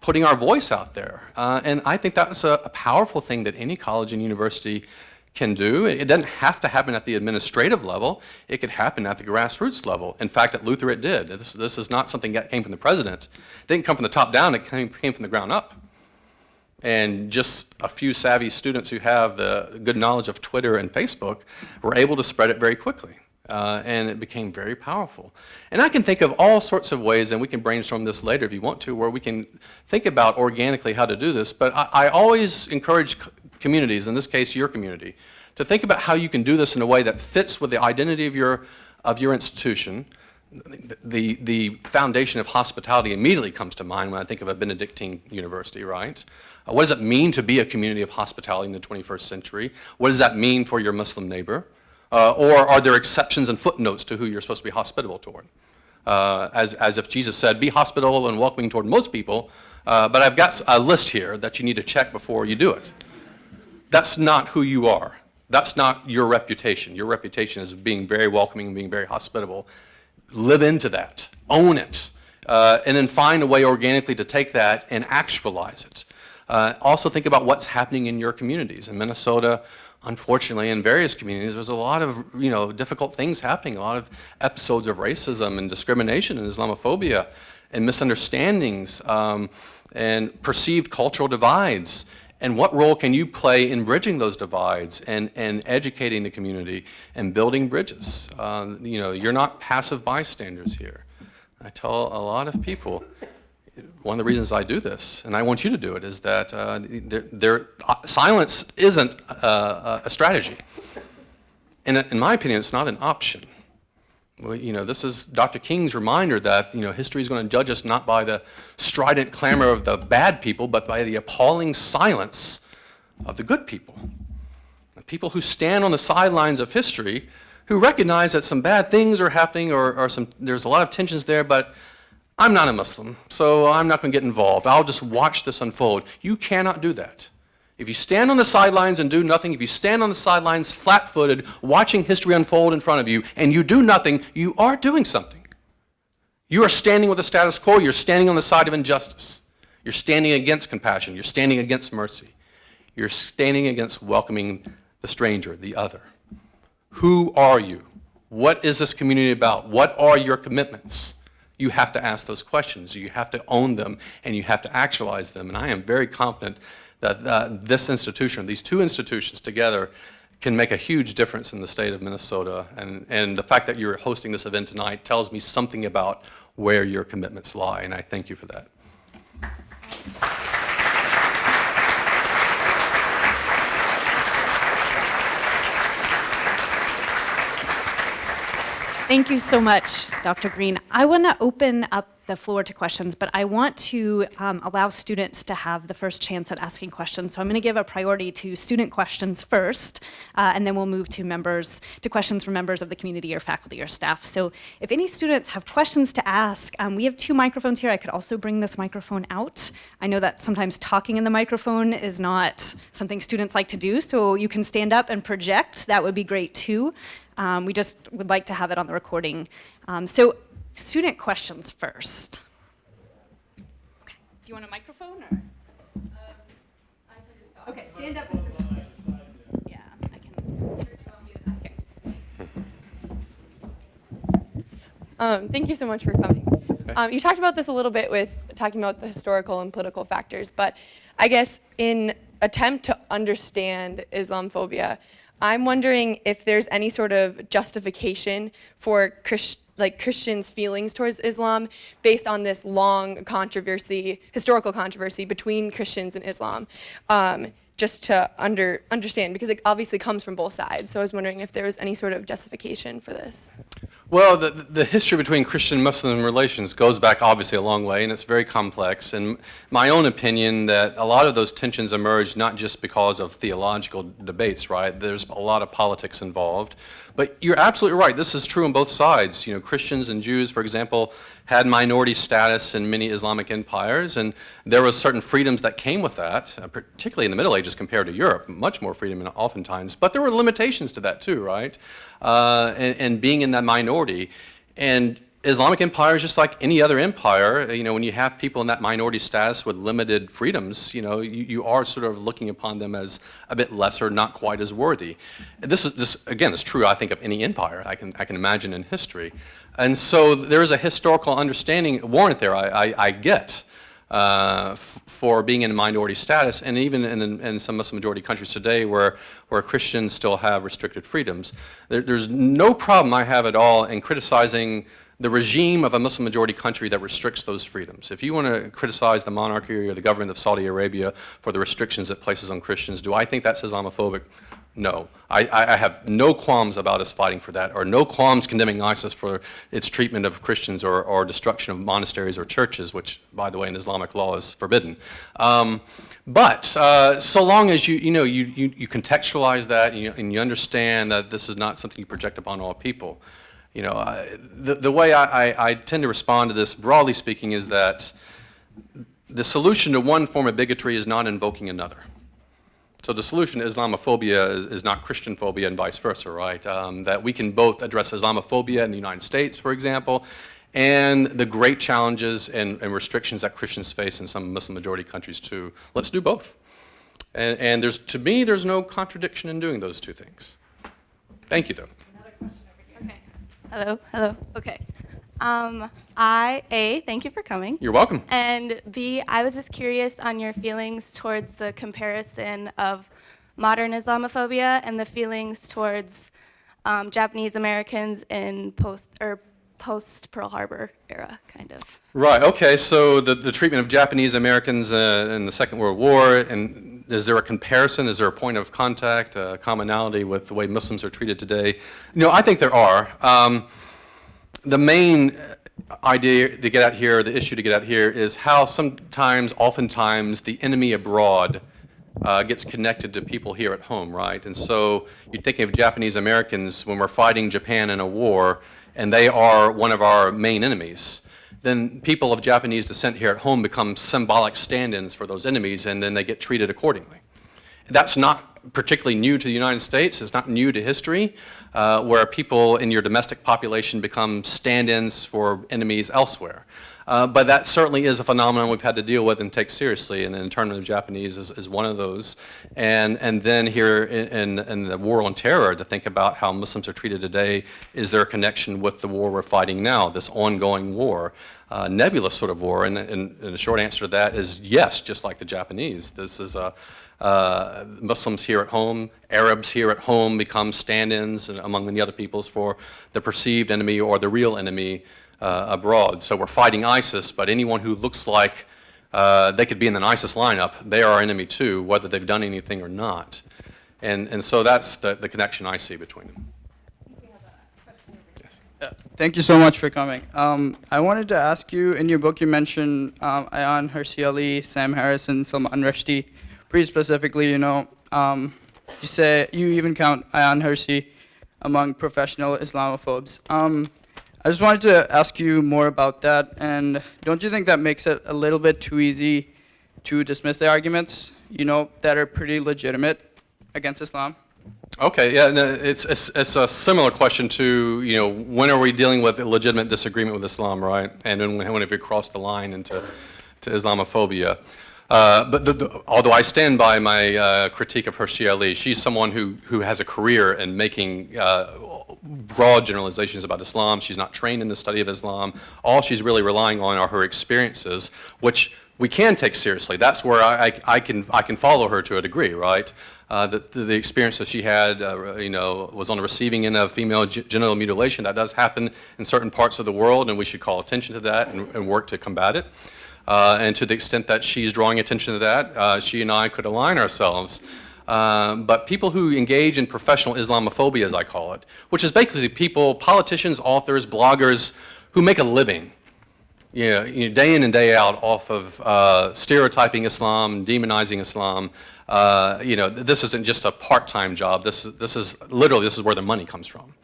putting our voice out there. And I think that's a powerful thing that any college and university can do. It doesn't have to happen at the administrative level. It could happen at the grassroots level. In fact, at Luther it did. This is not something that came from the president. It didn't come from the top down. It came from the ground up. And just a few savvy students who have the good knowledge of Twitter and Facebook were able to spread it very quickly. And it became very powerful. And I can think of all sorts of ways, and we can brainstorm this later if you want to, where we can think about organically how to do this. But I always encourage communities, in this case your community, to think about how you can do this in a way that fits with the identity of your institution. The foundation of hospitality immediately comes to mind when I think of a Benedictine university, right? What does it mean to be a community of hospitality in the 21st century? What does that mean for your Muslim neighbor? Or are there exceptions and footnotes to who you're supposed to be hospitable toward? As if Jesus said, be hospitable and welcoming toward most people, but I've got a list here that you need to check before you do it. That's not who you are. That's not your reputation. Your reputation is being very welcoming and being very hospitable. Live into that. Own it. And then find a way organically to take that and actualize it. Also think about what's happening in your communities. In Minnesota, unfortunately, in various communities, there's a lot of difficult things happening, a lot of episodes of racism and discrimination and Islamophobia and misunderstandings and perceived cultural divides. And what role can you play in bridging those divides and educating the community and building bridges? You're not passive bystanders here. I tell a lot of people, one of the reasons I do this, and I want you to do it, is that silence isn't a strategy. And in my opinion, it's not an option. This is Dr. King's reminder that history is going to judge us not by the strident clamor of the bad people, but by the appalling silence of the good people. The people who stand on the sidelines of history, who recognize that some bad things are happening or there's a lot of tensions there, but I'm not a Muslim, so I'm not going to get involved. I'll just watch this unfold. You cannot do that. If you stand on the sidelines and do nothing, if you stand on the sidelines flat-footed, watching history unfold in front of you, and you do nothing, you are doing something. You are standing with the status quo. You're standing on the side of injustice. You're standing against compassion. You're standing against mercy. You're standing against welcoming the stranger, the other. Who are you? What is this community about? What are your commitments? You have to ask those questions. You have to own them, and you have to actualize them. And I am very confident that this institution, these two institutions together, can make a huge difference in the state of Minnesota. And the fact that you're hosting this event tonight tells me something about where your commitments lie, and I thank you for that. Thank you so much, Dr. Green. I want to open up the floor to questions, but I want to allow students to have the first chance at asking questions. So I'm going to give a priority to student questions first, and then we'll move to questions from members of the community or faculty or staff. So if any students have questions to ask, we have 2 microphones here. I could also bring this microphone out. I know that sometimes talking in the microphone is not something students like to do, so you can stand up and project. That would be great too. We just would like to have it on the recording. So student questions first. Okay. Do you want a microphone or? Okay, stand up. Yeah, I can. Okay. Thank you so much for coming. You talked about this a little bit with talking about the historical and political factors, but I guess in attempt to understand Islamophobia, I'm wondering if there's any sort of justification for Christians' feelings towards Islam based on this long historical controversy between Christians and Islam, just to understand, because it obviously comes from both sides. So I was wondering if there was any sort of justification for this. Well, the history between Christian and Muslim relations goes back obviously a long way, and it's very complex. And my own opinion that a lot of those tensions emerged not just because of theological debates, right? There's a lot of politics involved. But you're absolutely right. This is true on both sides. You know, Christians and Jews, for example, had minority status in many Islamic empires, and there were certain freedoms that came with that, particularly in the Middle Ages compared to Europe, much more freedom oftentimes. But there were limitations to that too, right? And being in that minority. And Islamic empire is just like any other empire. You know, when you have people in that minority status with limited freedoms, you know, you are sort of looking upon them as a bit lesser, not quite as worthy. This again is true, I think, of any empire I can imagine in history. And so there is a historical understanding warrant there, I get, for being in a minority status, and even in some Muslim majority countries today where Christians still have restricted freedoms. There's no problem I have at all in criticizing the regime of a Muslim majority country that restricts those freedoms. If you want to criticize the monarchy or the government of Saudi Arabia for the restrictions it places on Christians, do I think that's Islamophobic? No. I have no qualms about us fighting for that, or no qualms condemning ISIS for its treatment of Christians or destruction of monasteries or churches, which, by the way, in Islamic law is forbidden. But so long as you contextualize that and you understand that this is not something you project upon all people. You know, the way I tend to respond to this, broadly speaking, is that the solution to one form of bigotry is not invoking another. So the solution to Islamophobia is not Christian phobia and vice versa, right? That we can both address Islamophobia in the United States, for example, and the great challenges and restrictions that Christians face in some Muslim majority countries too. Let's do both. And to me, there's no contradiction in doing those two things. Thank you, though. Okay. Hello. Okay. Thank you for coming. You're welcome. And B, I was just curious on your feelings towards the comparison of modern Islamophobia and the feelings towards Japanese Americans in post Pearl Harbor era, kind of. Right. Okay. So the treatment of Japanese Americans in the Second World War, and is there a comparison? Is there a point of contact, a commonality with the way Muslims are treated today? No, I think there are. The main idea to get at here, the issue to get at here, is how oftentimes, the enemy abroad gets connected to people here at home, right? And so you're thinking of Japanese Americans when we're fighting Japan in a war, and they are one of our main enemies. Then people of Japanese descent here at home become symbolic stand-ins for those enemies, and then they get treated accordingly. That's not particularly new to the United States. It's not new to history, where people in your domestic population become stand-ins for enemies elsewhere. But that certainly is a phenomenon we've had to deal with and take seriously, and the internment of Japanese is one of those. And then here in the war on terror, to think about how Muslims are treated today, is there a connection with the war we're fighting now, this ongoing war, nebulous sort of war? And the short answer to that is yes, just like the Japanese. This is Muslims here at home, Arabs here at home become stand-ins, among many other peoples, for the perceived enemy or the real enemy abroad. So we're fighting ISIS, but anyone who looks like they could be in an ISIS lineup, they are our enemy too, whether they've done anything or not. And so that's the connection I see between them. Thank you so much for coming. I wanted to ask you, in your book you mentioned Ayaan Hirsi Ali, Sam Harris, and Salman Rushdie. Pretty specifically, you say you even count Ayaan Hirsi among professional Islamophobes. I just wanted to ask you more about that, and don't you think that makes it a little bit too easy to dismiss the arguments, that are pretty legitimate against Islam? Okay, yeah, no, it's a similar question to, when are we dealing with a legitimate disagreement with Islam, right? And then when have we crossed the line into Islamophobia? But although I stand by my critique of Hirsi Ali, she's someone who has a career in making broad generalizations about Islam. She's not trained in the study of Islam. All she's really relying on are her experiences, which we can take seriously. That's where I can follow her to a degree, right? The experience that she had, was on the receiving end of female genital mutilation. That does happen in certain parts of the world, and we should call attention to that and work to combat it. And to the extent that she's drawing attention to that, she and I could align ourselves. But people who engage in professional Islamophobia, as I call it, which is basically people, politicians, authors, bloggers, who make a living, day in and day out off of stereotyping Islam, demonizing Islam. This isn't just a part-time job. This is where the money comes from.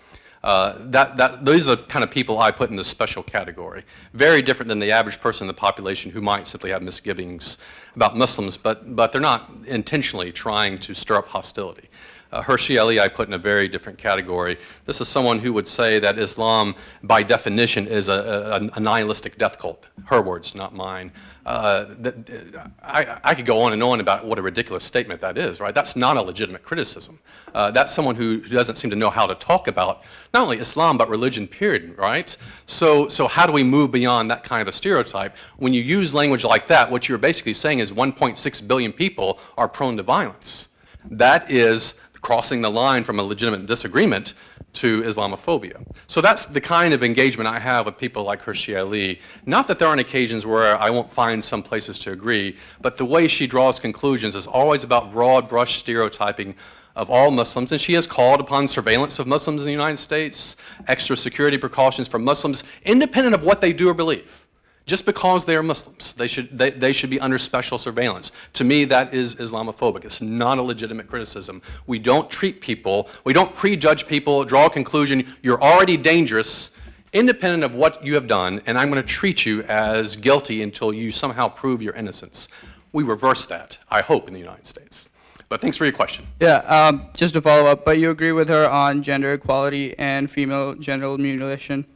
Those are the kind of people I put in this special category. Very different than the average person in the population who might simply have misgivings about Muslims, but they're not intentionally trying to stir up hostility. Hirsi Ali I put in a very different category. This is someone who would say that Islam, by definition, is a nihilistic death cult. Her words, not mine. I could go on and on about what a ridiculous statement that is, right? That's not a legitimate criticism. That's someone who doesn't seem to know how to talk about not only Islam, but religion, period, right? So how do we move beyond that kind of a stereotype? When you use language like that, what you're basically saying is 1.6 billion people are prone to violence. That is crossing the line from a legitimate disagreement to Islamophobia. So that's the kind of engagement I have with people like Hirsi Ali. Not that there aren't occasions where I won't find some places to agree, but the way she draws conclusions is always about broad brush stereotyping of all Muslims, and she has called upon surveillance of Muslims in the United States, extra security precautions for Muslims, independent of what they do or believe. Just because they are Muslims, they should be under special surveillance. To me, that is Islamophobic. It's not a legitimate criticism. We don't treat people, we don't prejudge people, draw a conclusion, you're already dangerous, independent of what you have done, and I'm going to treat you as guilty until you somehow prove your innocence. We reverse that, I hope, in the United States. But thanks for your question. Yeah, just to follow up, but you agree with her on gender equality and female genital mutilation,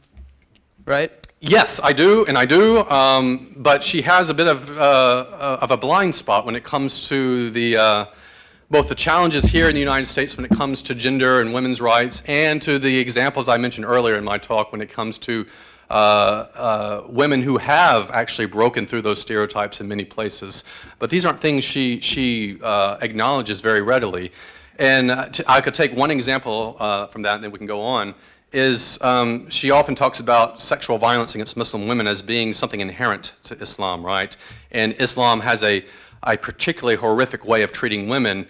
right? Yes, I do, but she has a bit of a blind spot when it comes to both the challenges here in the United States when it comes to gender and women's rights, and to the examples I mentioned earlier in my talk when it comes to women who have actually broken through those stereotypes in many places. But these aren't things she acknowledges very readily. And I could take one example from that, and then we can go on. She often talks about sexual violence against Muslim women as being something inherent to Islam, right? And Islam has a particularly horrific way of treating women,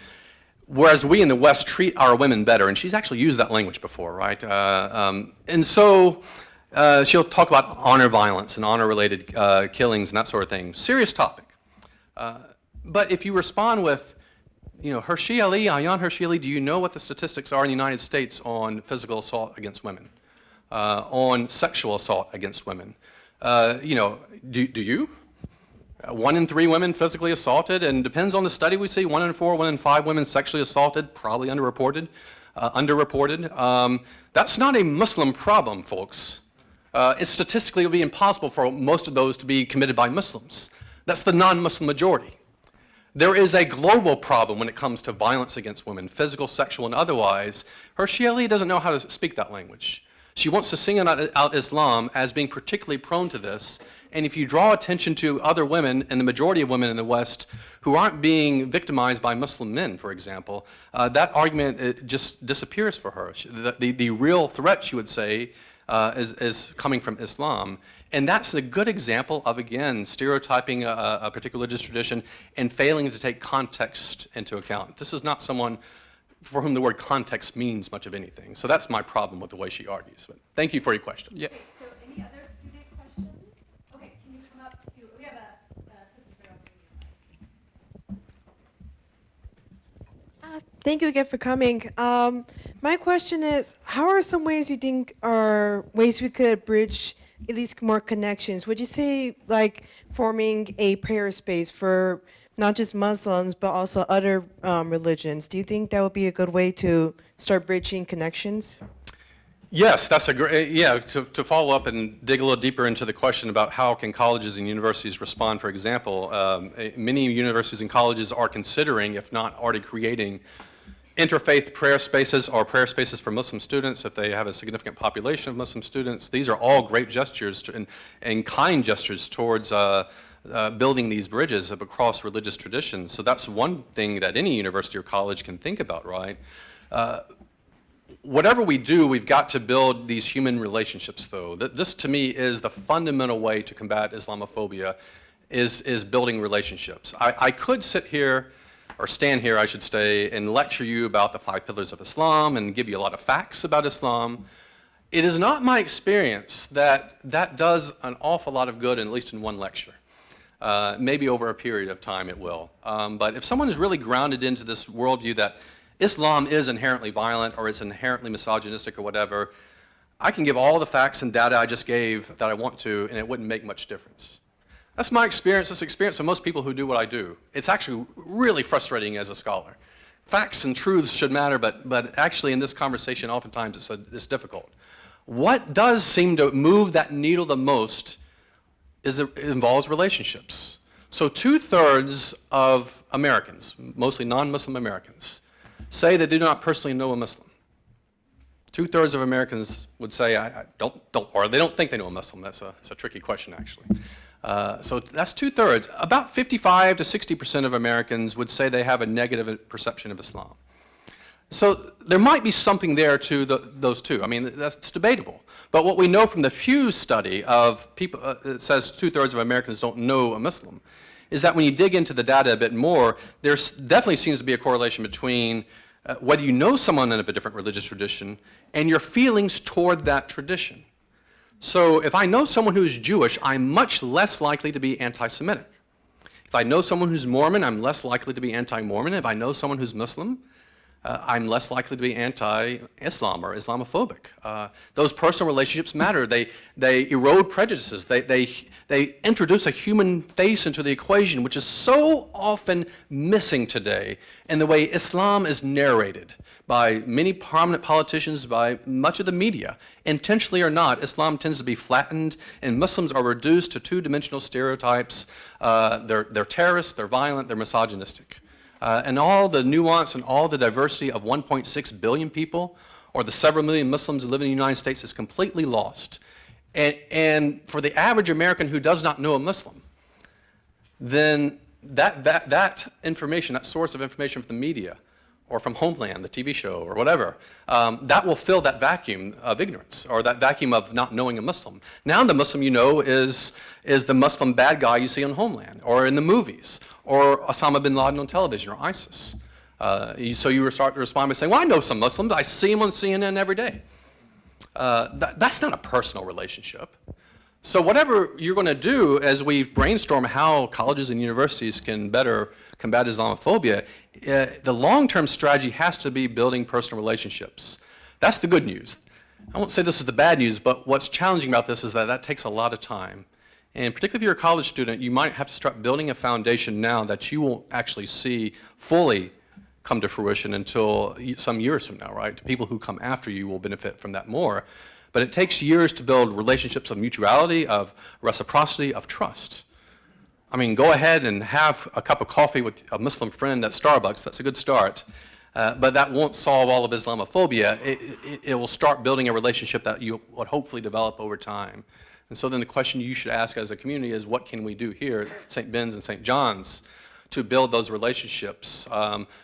whereas we in the West treat our women better. And she's actually used that language before, right? And so she'll talk about honor violence and honor-related killings and that sort of thing. Serious topic. But if you respond with, Hirsi Ali, Ayaan Hirsi Ali, do you know what the statistics are in the United States on physical assault against women, on sexual assault against women? Do you? 1 in 3 women physically assaulted, and depends on the study we see, 1 in 4, 1 in 5 women sexually assaulted, probably underreported. That's not a Muslim problem, folks. Statistically, it would be impossible for most of those to be committed by Muslims. That's the non-Muslim majority. There is a global problem when it comes to violence against women, physical, sexual, and otherwise. Hirsi Ali doesn't know how to speak that language. She wants to sing out Islam as being particularly prone to this. And if you draw attention to other women, and the majority of women in the West, who aren't being victimized by Muslim men, for example, that argument just disappears for her. The real threat, she would say, is coming from Islam. And that's a good example of, again, stereotyping a particular religious tradition and failing to take context into account. This is not someone for whom the word context means much of anything. So that's my problem with the way she argues. But thank you for your question. Yeah. So any other student questions? Okay, can you come up to, we have a sister over. Thank you again for coming. My question is, how are some ways you think are ways we could bridge at least more connections? Would you say like forming a prayer space for not just Muslims, but also other religions? Do you think that would be a good way to start bridging connections? Yes, that's a great, yeah, to follow up and dig a little deeper into the question about how can colleges and universities respond, for example, many universities and colleges are considering, if not already creating, interfaith prayer spaces or prayer spaces for Muslim students if they have a significant population of Muslim students. These are all great gestures and kind gestures towards building these bridges across religious traditions. So that's one thing that any university or college can think about, right? Whatever we do, we've got to build these human relationships, though. This, to me, is the fundamental way to combat Islamophobia, is building relationships. I could sit here, or stand here, I should say, and lecture you about the 5 pillars of Islam and give you a lot of facts about Islam. It is not my experience that that does an awful lot of good, at least in one lecture. Maybe over a period of time it will. But if someone is really grounded into this worldview that Islam is inherently violent or it's inherently misogynistic or whatever, I can give all the facts and data I just gave that I want to, and it wouldn't make much difference. That's my experience. That's the experience of most people who do what I do. It's actually really frustrating as a scholar. Facts and truths should matter, but actually in this conversation, oftentimes it's difficult. What does seem to move that needle the most is it involves relationships. So 2/3 of Americans, mostly non-Muslim Americans, say they do not personally know a Muslim. 2/3 of Americans would say, or they don't think they know a Muslim. That's a tricky question, actually. So that's 2/3. About 55 to 60% of Americans would say they have a negative perception of Islam. So there might be something there to those two. I mean, that's debatable. But what we know from the Pew study of people, it says 2/3 of Americans don't know a Muslim, is that when you dig into the data a bit more, there definitely seems to be a correlation between whether you know someone of a different religious tradition and your feelings toward that tradition. So if I know someone who's Jewish, I'm much less likely to be anti-Semitic. If I know someone who's Mormon, I'm less likely to be anti-Mormon. If I know someone who's Muslim, I'm less likely to be anti-Islam or Islamophobic. Those personal relationships matter. They erode prejudices. They introduce a human face into the equation, which is so often missing today in the way Islam is narrated by many prominent politicians, by much of the media. Intentionally or not, Islam tends to be flattened, and Muslims are reduced to two-dimensional stereotypes. They're terrorists, they're violent, they're misogynistic. And all the nuance and all the diversity of 1.6 billion people, or the several million Muslims who live in the United States, is completely lost. And for the average American who does not know a Muslim, then that information, that source of information from the media, or from Homeland, the TV show, or whatever, that will fill that vacuum of ignorance, or that vacuum of not knowing a Muslim. Now the Muslim you know is the Muslim bad guy you see on Homeland, or in the movies, or Osama bin Laden on television, or ISIS. So you start to respond by saying, well, I know some Muslims. I see them on CNN every day. That's not a personal relationship. So whatever you're going to do as we brainstorm how colleges and universities can better combat Islamophobia, the long-term strategy has to be building personal relationships. That's the good news. I won't say this is the bad news, but what's challenging about this is that takes a lot of time. And particularly if you're a college student, you might have to start building a foundation now that you won't actually see fully come to fruition until some years from now, right? People who come after you will benefit from that more. But it takes years to build relationships of mutuality, of reciprocity, of trust. I mean, go ahead and have a cup of coffee with a Muslim friend at Starbucks. That's a good start. But that won't solve all of Islamophobia. It will start building a relationship that you would hopefully develop over time. And so then the question you should ask as a community is, what can we do here at St. Ben's and St. John's to build those relationships,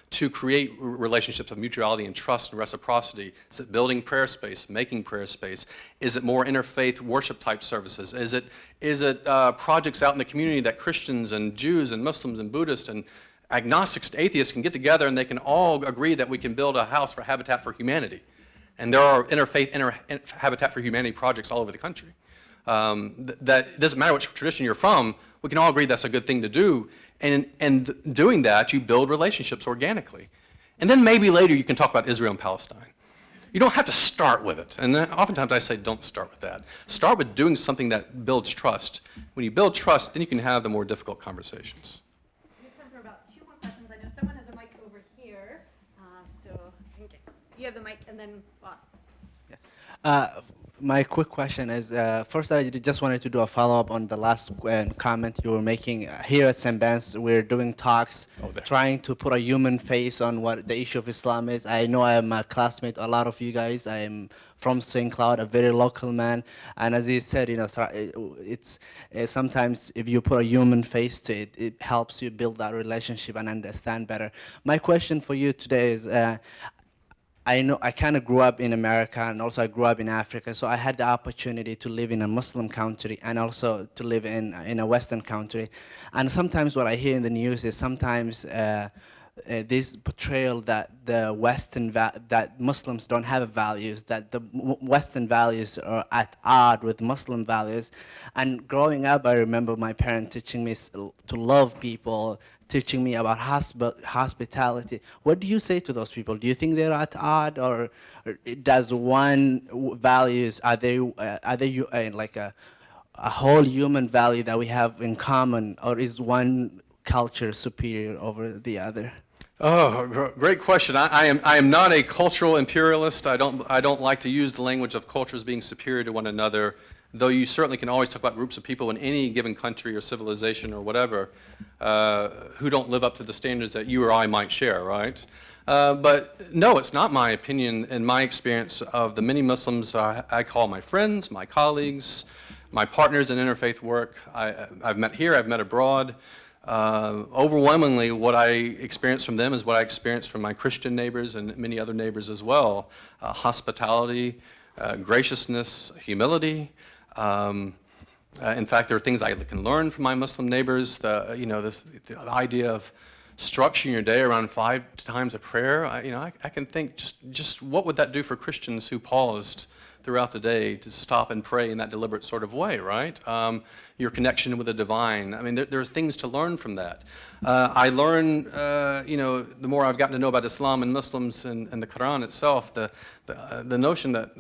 to create relationships of mutuality and trust and reciprocity? Is it building prayer space, making prayer space? Is it more interfaith worship type services? Is it projects out in the community that Christians and Jews and Muslims and Buddhists and agnostics and atheists can get together and they can all agree that we can build a house for Habitat for Humanity. And there are interfaith Habitat for Humanity projects all over the country. That it doesn't matter which tradition you're from, we can all agree that's a good thing to do. And doing that, you build relationships organically. And then maybe later you can talk about Israel and Palestine. You don't have to start with it. And oftentimes I say don't start with that. Start with doing something that builds trust. When you build trust, then you can have the more difficult conversations. We have time for about 2 more questions. I know someone has a mic over here. So okay. You have the mic, and then My quick question is, first I just wanted to do a follow-up on the last comment you were making. Here at St. Ben's, we're doing talks, trying to put a human face on what the issue of Islam is. I know I am a classmate, a lot of you guys. I am from St. Cloud, a very local man. And as he said, it's sometimes if you put a human face to it, it helps you build that relationship and understand better. My question for you today is, I know I kind of grew up in America, and also I grew up in Africa, so I had the opportunity to live in a Muslim country and also to live in a Western country. And sometimes what I hear in the news is sometimes this portrayal that that Muslims don't have values, that the Western values are at odds with Muslim values. And growing up, I remember my parents teaching me to love people, teaching me about hospitality. What do you say to those people? Do you think they're at odds, or does one values, are they like a whole human value that we have in common, or is one culture superior over the other? Oh, great question. I am not a cultural imperialist. I don't like to use the language of cultures being superior to one another, though you certainly can always talk about groups of people in any given country or civilization or whatever who don't live up to the standards that you or I might share, right? But no, it's not my opinion and my experience of the many Muslims I call my friends, my colleagues, my partners in interfaith work. I've met here, I've met abroad. Overwhelmingly, what I experience from them is what I experience from my Christian neighbors and many other neighbors as well. Hospitality, graciousness, humility. In fact, there are things I can learn from my Muslim neighbors. The idea of structuring your day around 5 times a prayer. I can think just what would that do for Christians who paused throughout the day to stop and pray in that deliberate sort of way, right? Your connection with the divine. I mean, there's things to learn from that. I learn, the more I've gotten to know about Islam and Muslims and the Quran itself, the notion that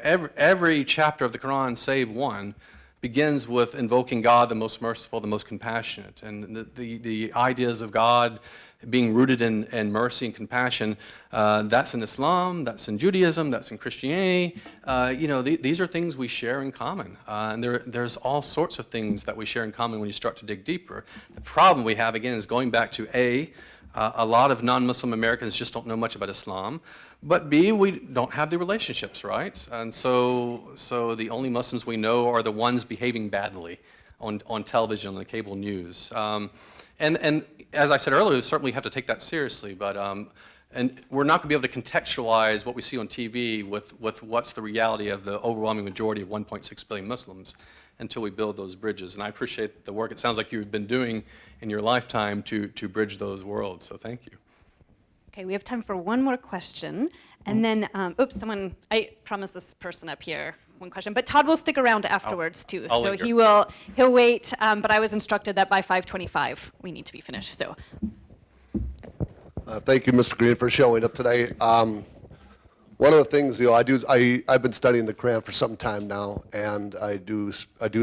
every chapter of the Quran, save one, begins with invoking God, the most merciful, the most compassionate. And the ideas of God being rooted in mercy and compassion, that's in Islam, that's in Judaism, that's in Christianity. These are things we share in common. And there's all sorts of things that we share in common when you start to dig deeper. The problem we have, again, is going back to a lot of non-Muslim Americans just don't know much about Islam. But B, we don't have the relationships, right? And so the only Muslims we know are the ones behaving badly on television, on the cable news. And as I said earlier, certainly we have to take that seriously, but and we're not going to be able to contextualize what we see on TV with what's the reality of the overwhelming majority of 1.6 billion Muslims until we build those bridges. And I appreciate the work it sounds like you've been doing in your lifetime to bridge those worlds, so thank you. Okay, we have time for one more question, and then, I promised this person up here one question, but Todd will stick around afterwards too. I'll So linger. he'll wait, but I was instructed that by 5:25 we need to be finished, so. Thank you, Mr. Green, for showing up today. One of the things, I've been studying the Quran for some time now, and I do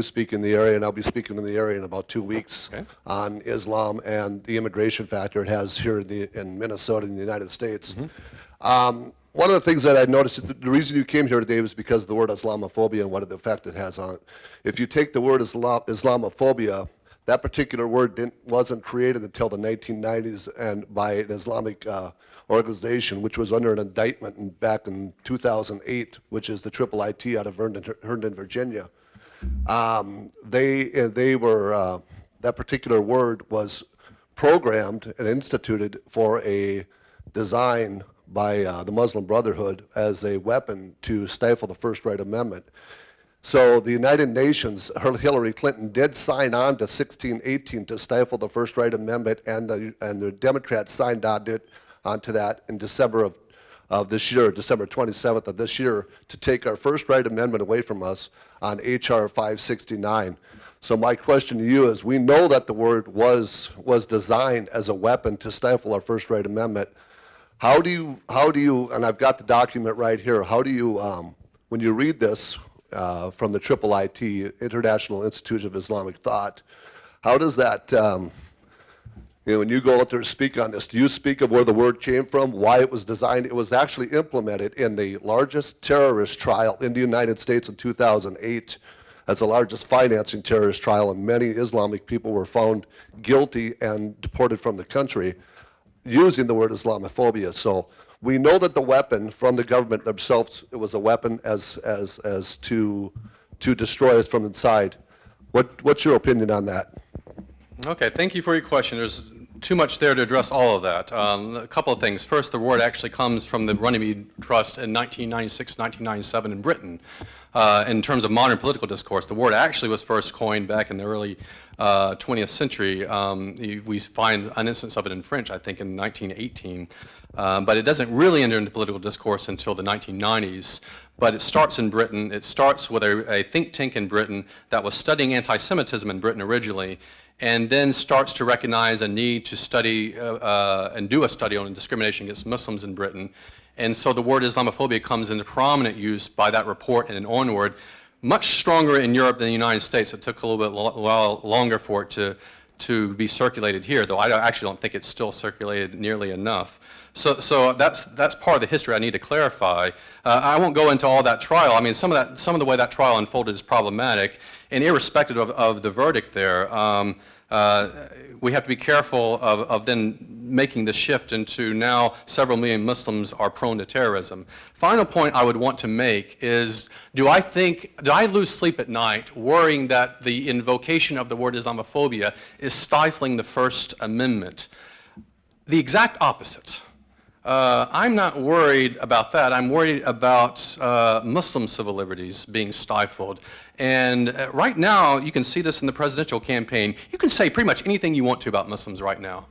speak in the area, and I'll be speaking in the area in about 2 weeks on Islam and the immigration factor it has here in Minnesota in the United States. One of the things that I noticed, the reason you came here today was because of the word Islamophobia and what the effect it has on it. If you take the word Islamophobia, that particular word wasn't created until the 1990s and by an Islamic organization, which was under an indictment back in 2008, which is the IIIT out of Herndon, Virginia. That particular word was programmed and instituted for a design by the Muslim Brotherhood as a weapon to stifle the First Right Amendment. So the United Nations, Hillary Clinton did sign on to 1618 to stifle the First Right Amendment, and the Democrats signed onto that in December of this year, December 27th of this year, to take our First Right Amendment away from us on H.R. 569. So my question to you is, we know that the word was designed as a weapon to stifle our First Right Amendment. How do you, and I've got the document right here, how do you, when you read this from the IIIT, International Institute of Islamic Thought, how does that, when you go out there to speak on this, do you speak of where the word came from, why it was designed? It was actually implemented in the largest terrorist trial in the United States in 2008 as the largest financing terrorist trial, and many Islamic people were found guilty and deported from the country using the word Islamophobia. So we know that the weapon from the government themselves, it was a weapon as to destroy us from inside. What's your opinion on that? Okay, thank you for your question. There's too much there to address all of that. A couple of things. First, the word actually comes from the Runnymede Trust in 1996, 1997 in Britain. In terms of modern political discourse, the word actually was first coined back in the early 20th century. We find an instance of it in French, I think, in 1918. But it doesn't really enter into political discourse until the 1990s. But it starts in Britain. It starts with a think tank in Britain that was studying anti-Semitism in Britain originally, and then starts to recognize a need to study and do a study on discrimination against Muslims in Britain. And so the word Islamophobia comes into prominent use by that report and onward, much stronger in Europe than the United States. It took a little bit longer for it to be circulated here, though I actually don't think it's still circulated nearly enough. So that's part of the history I need to clarify. I won't go into all that trial. I mean, some of the way that trial unfolded is problematic, and irrespective of the verdict there, we have to be careful of then making the shift into now several million Muslims are prone to terrorism. Final point I would want to make is, do I lose sleep at night worrying that the invocation of the word Islamophobia is stifling the First Amendment? The exact opposite. I'm not worried about that. I'm worried about Muslim civil liberties being stifled. And right now, you can see this in the presidential campaign. You can say pretty much anything you want to about Muslims right now,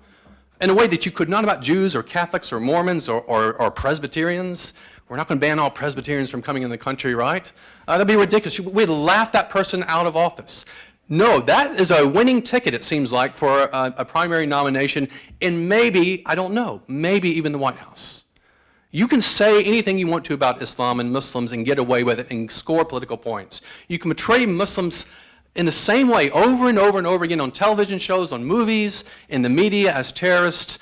in a way that you could not about Jews or Catholics or Mormons or Presbyterians. We're not going to ban all Presbyterians from coming in the country, right? That'd be ridiculous. We'd laugh that person out of office. No, that is a winning ticket, it seems like, for a primary nomination in maybe, I don't know, maybe even the White House. You can say anything you want to about Islam and Muslims and get away with it and score political points. You can portray Muslims in the same way over and over and over again on television shows, on movies, in the media as terrorists,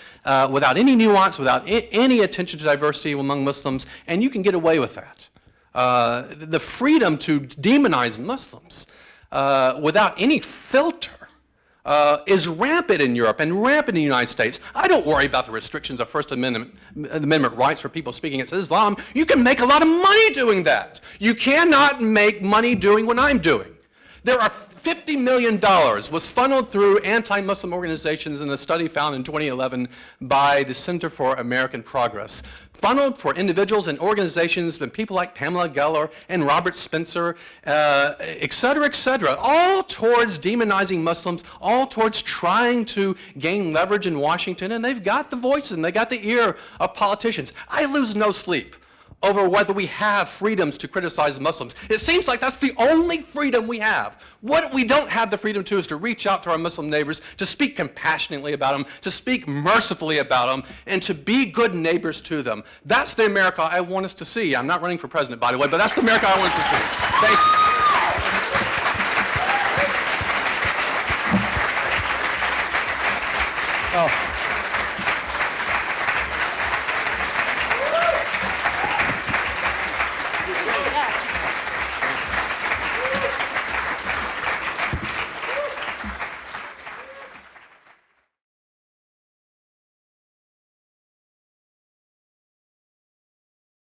without any nuance, without any attention to diversity among Muslims, and you can get away with that. The freedom to demonize Muslims without any filter is rampant in Europe and rampant in the United States. I don't worry about the restrictions of First Amendment rights for people speaking against Islam. You can make a lot of money doing that. You cannot make money doing what I'm doing. There are $50 million was funneled through anti-Muslim organizations in a study found in 2011 by the Center for American Progress. Funneled for individuals and organizations and people like Pamela Geller and Robert Spencer, et cetera, all towards demonizing Muslims, all towards trying to gain leverage in Washington, and they've got the voice and they got the ear of politicians. I lose no sleep over whether we have freedoms to criticize Muslims. It seems like that's the only freedom we have. What we don't have the freedom to is to reach out to our Muslim neighbors, to speak compassionately about them, to speak mercifully about them, and to be good neighbors to them. That's the America I want us to see. I'm not running for president, by the way, but that's the America I want us to see. Thank you. Oh.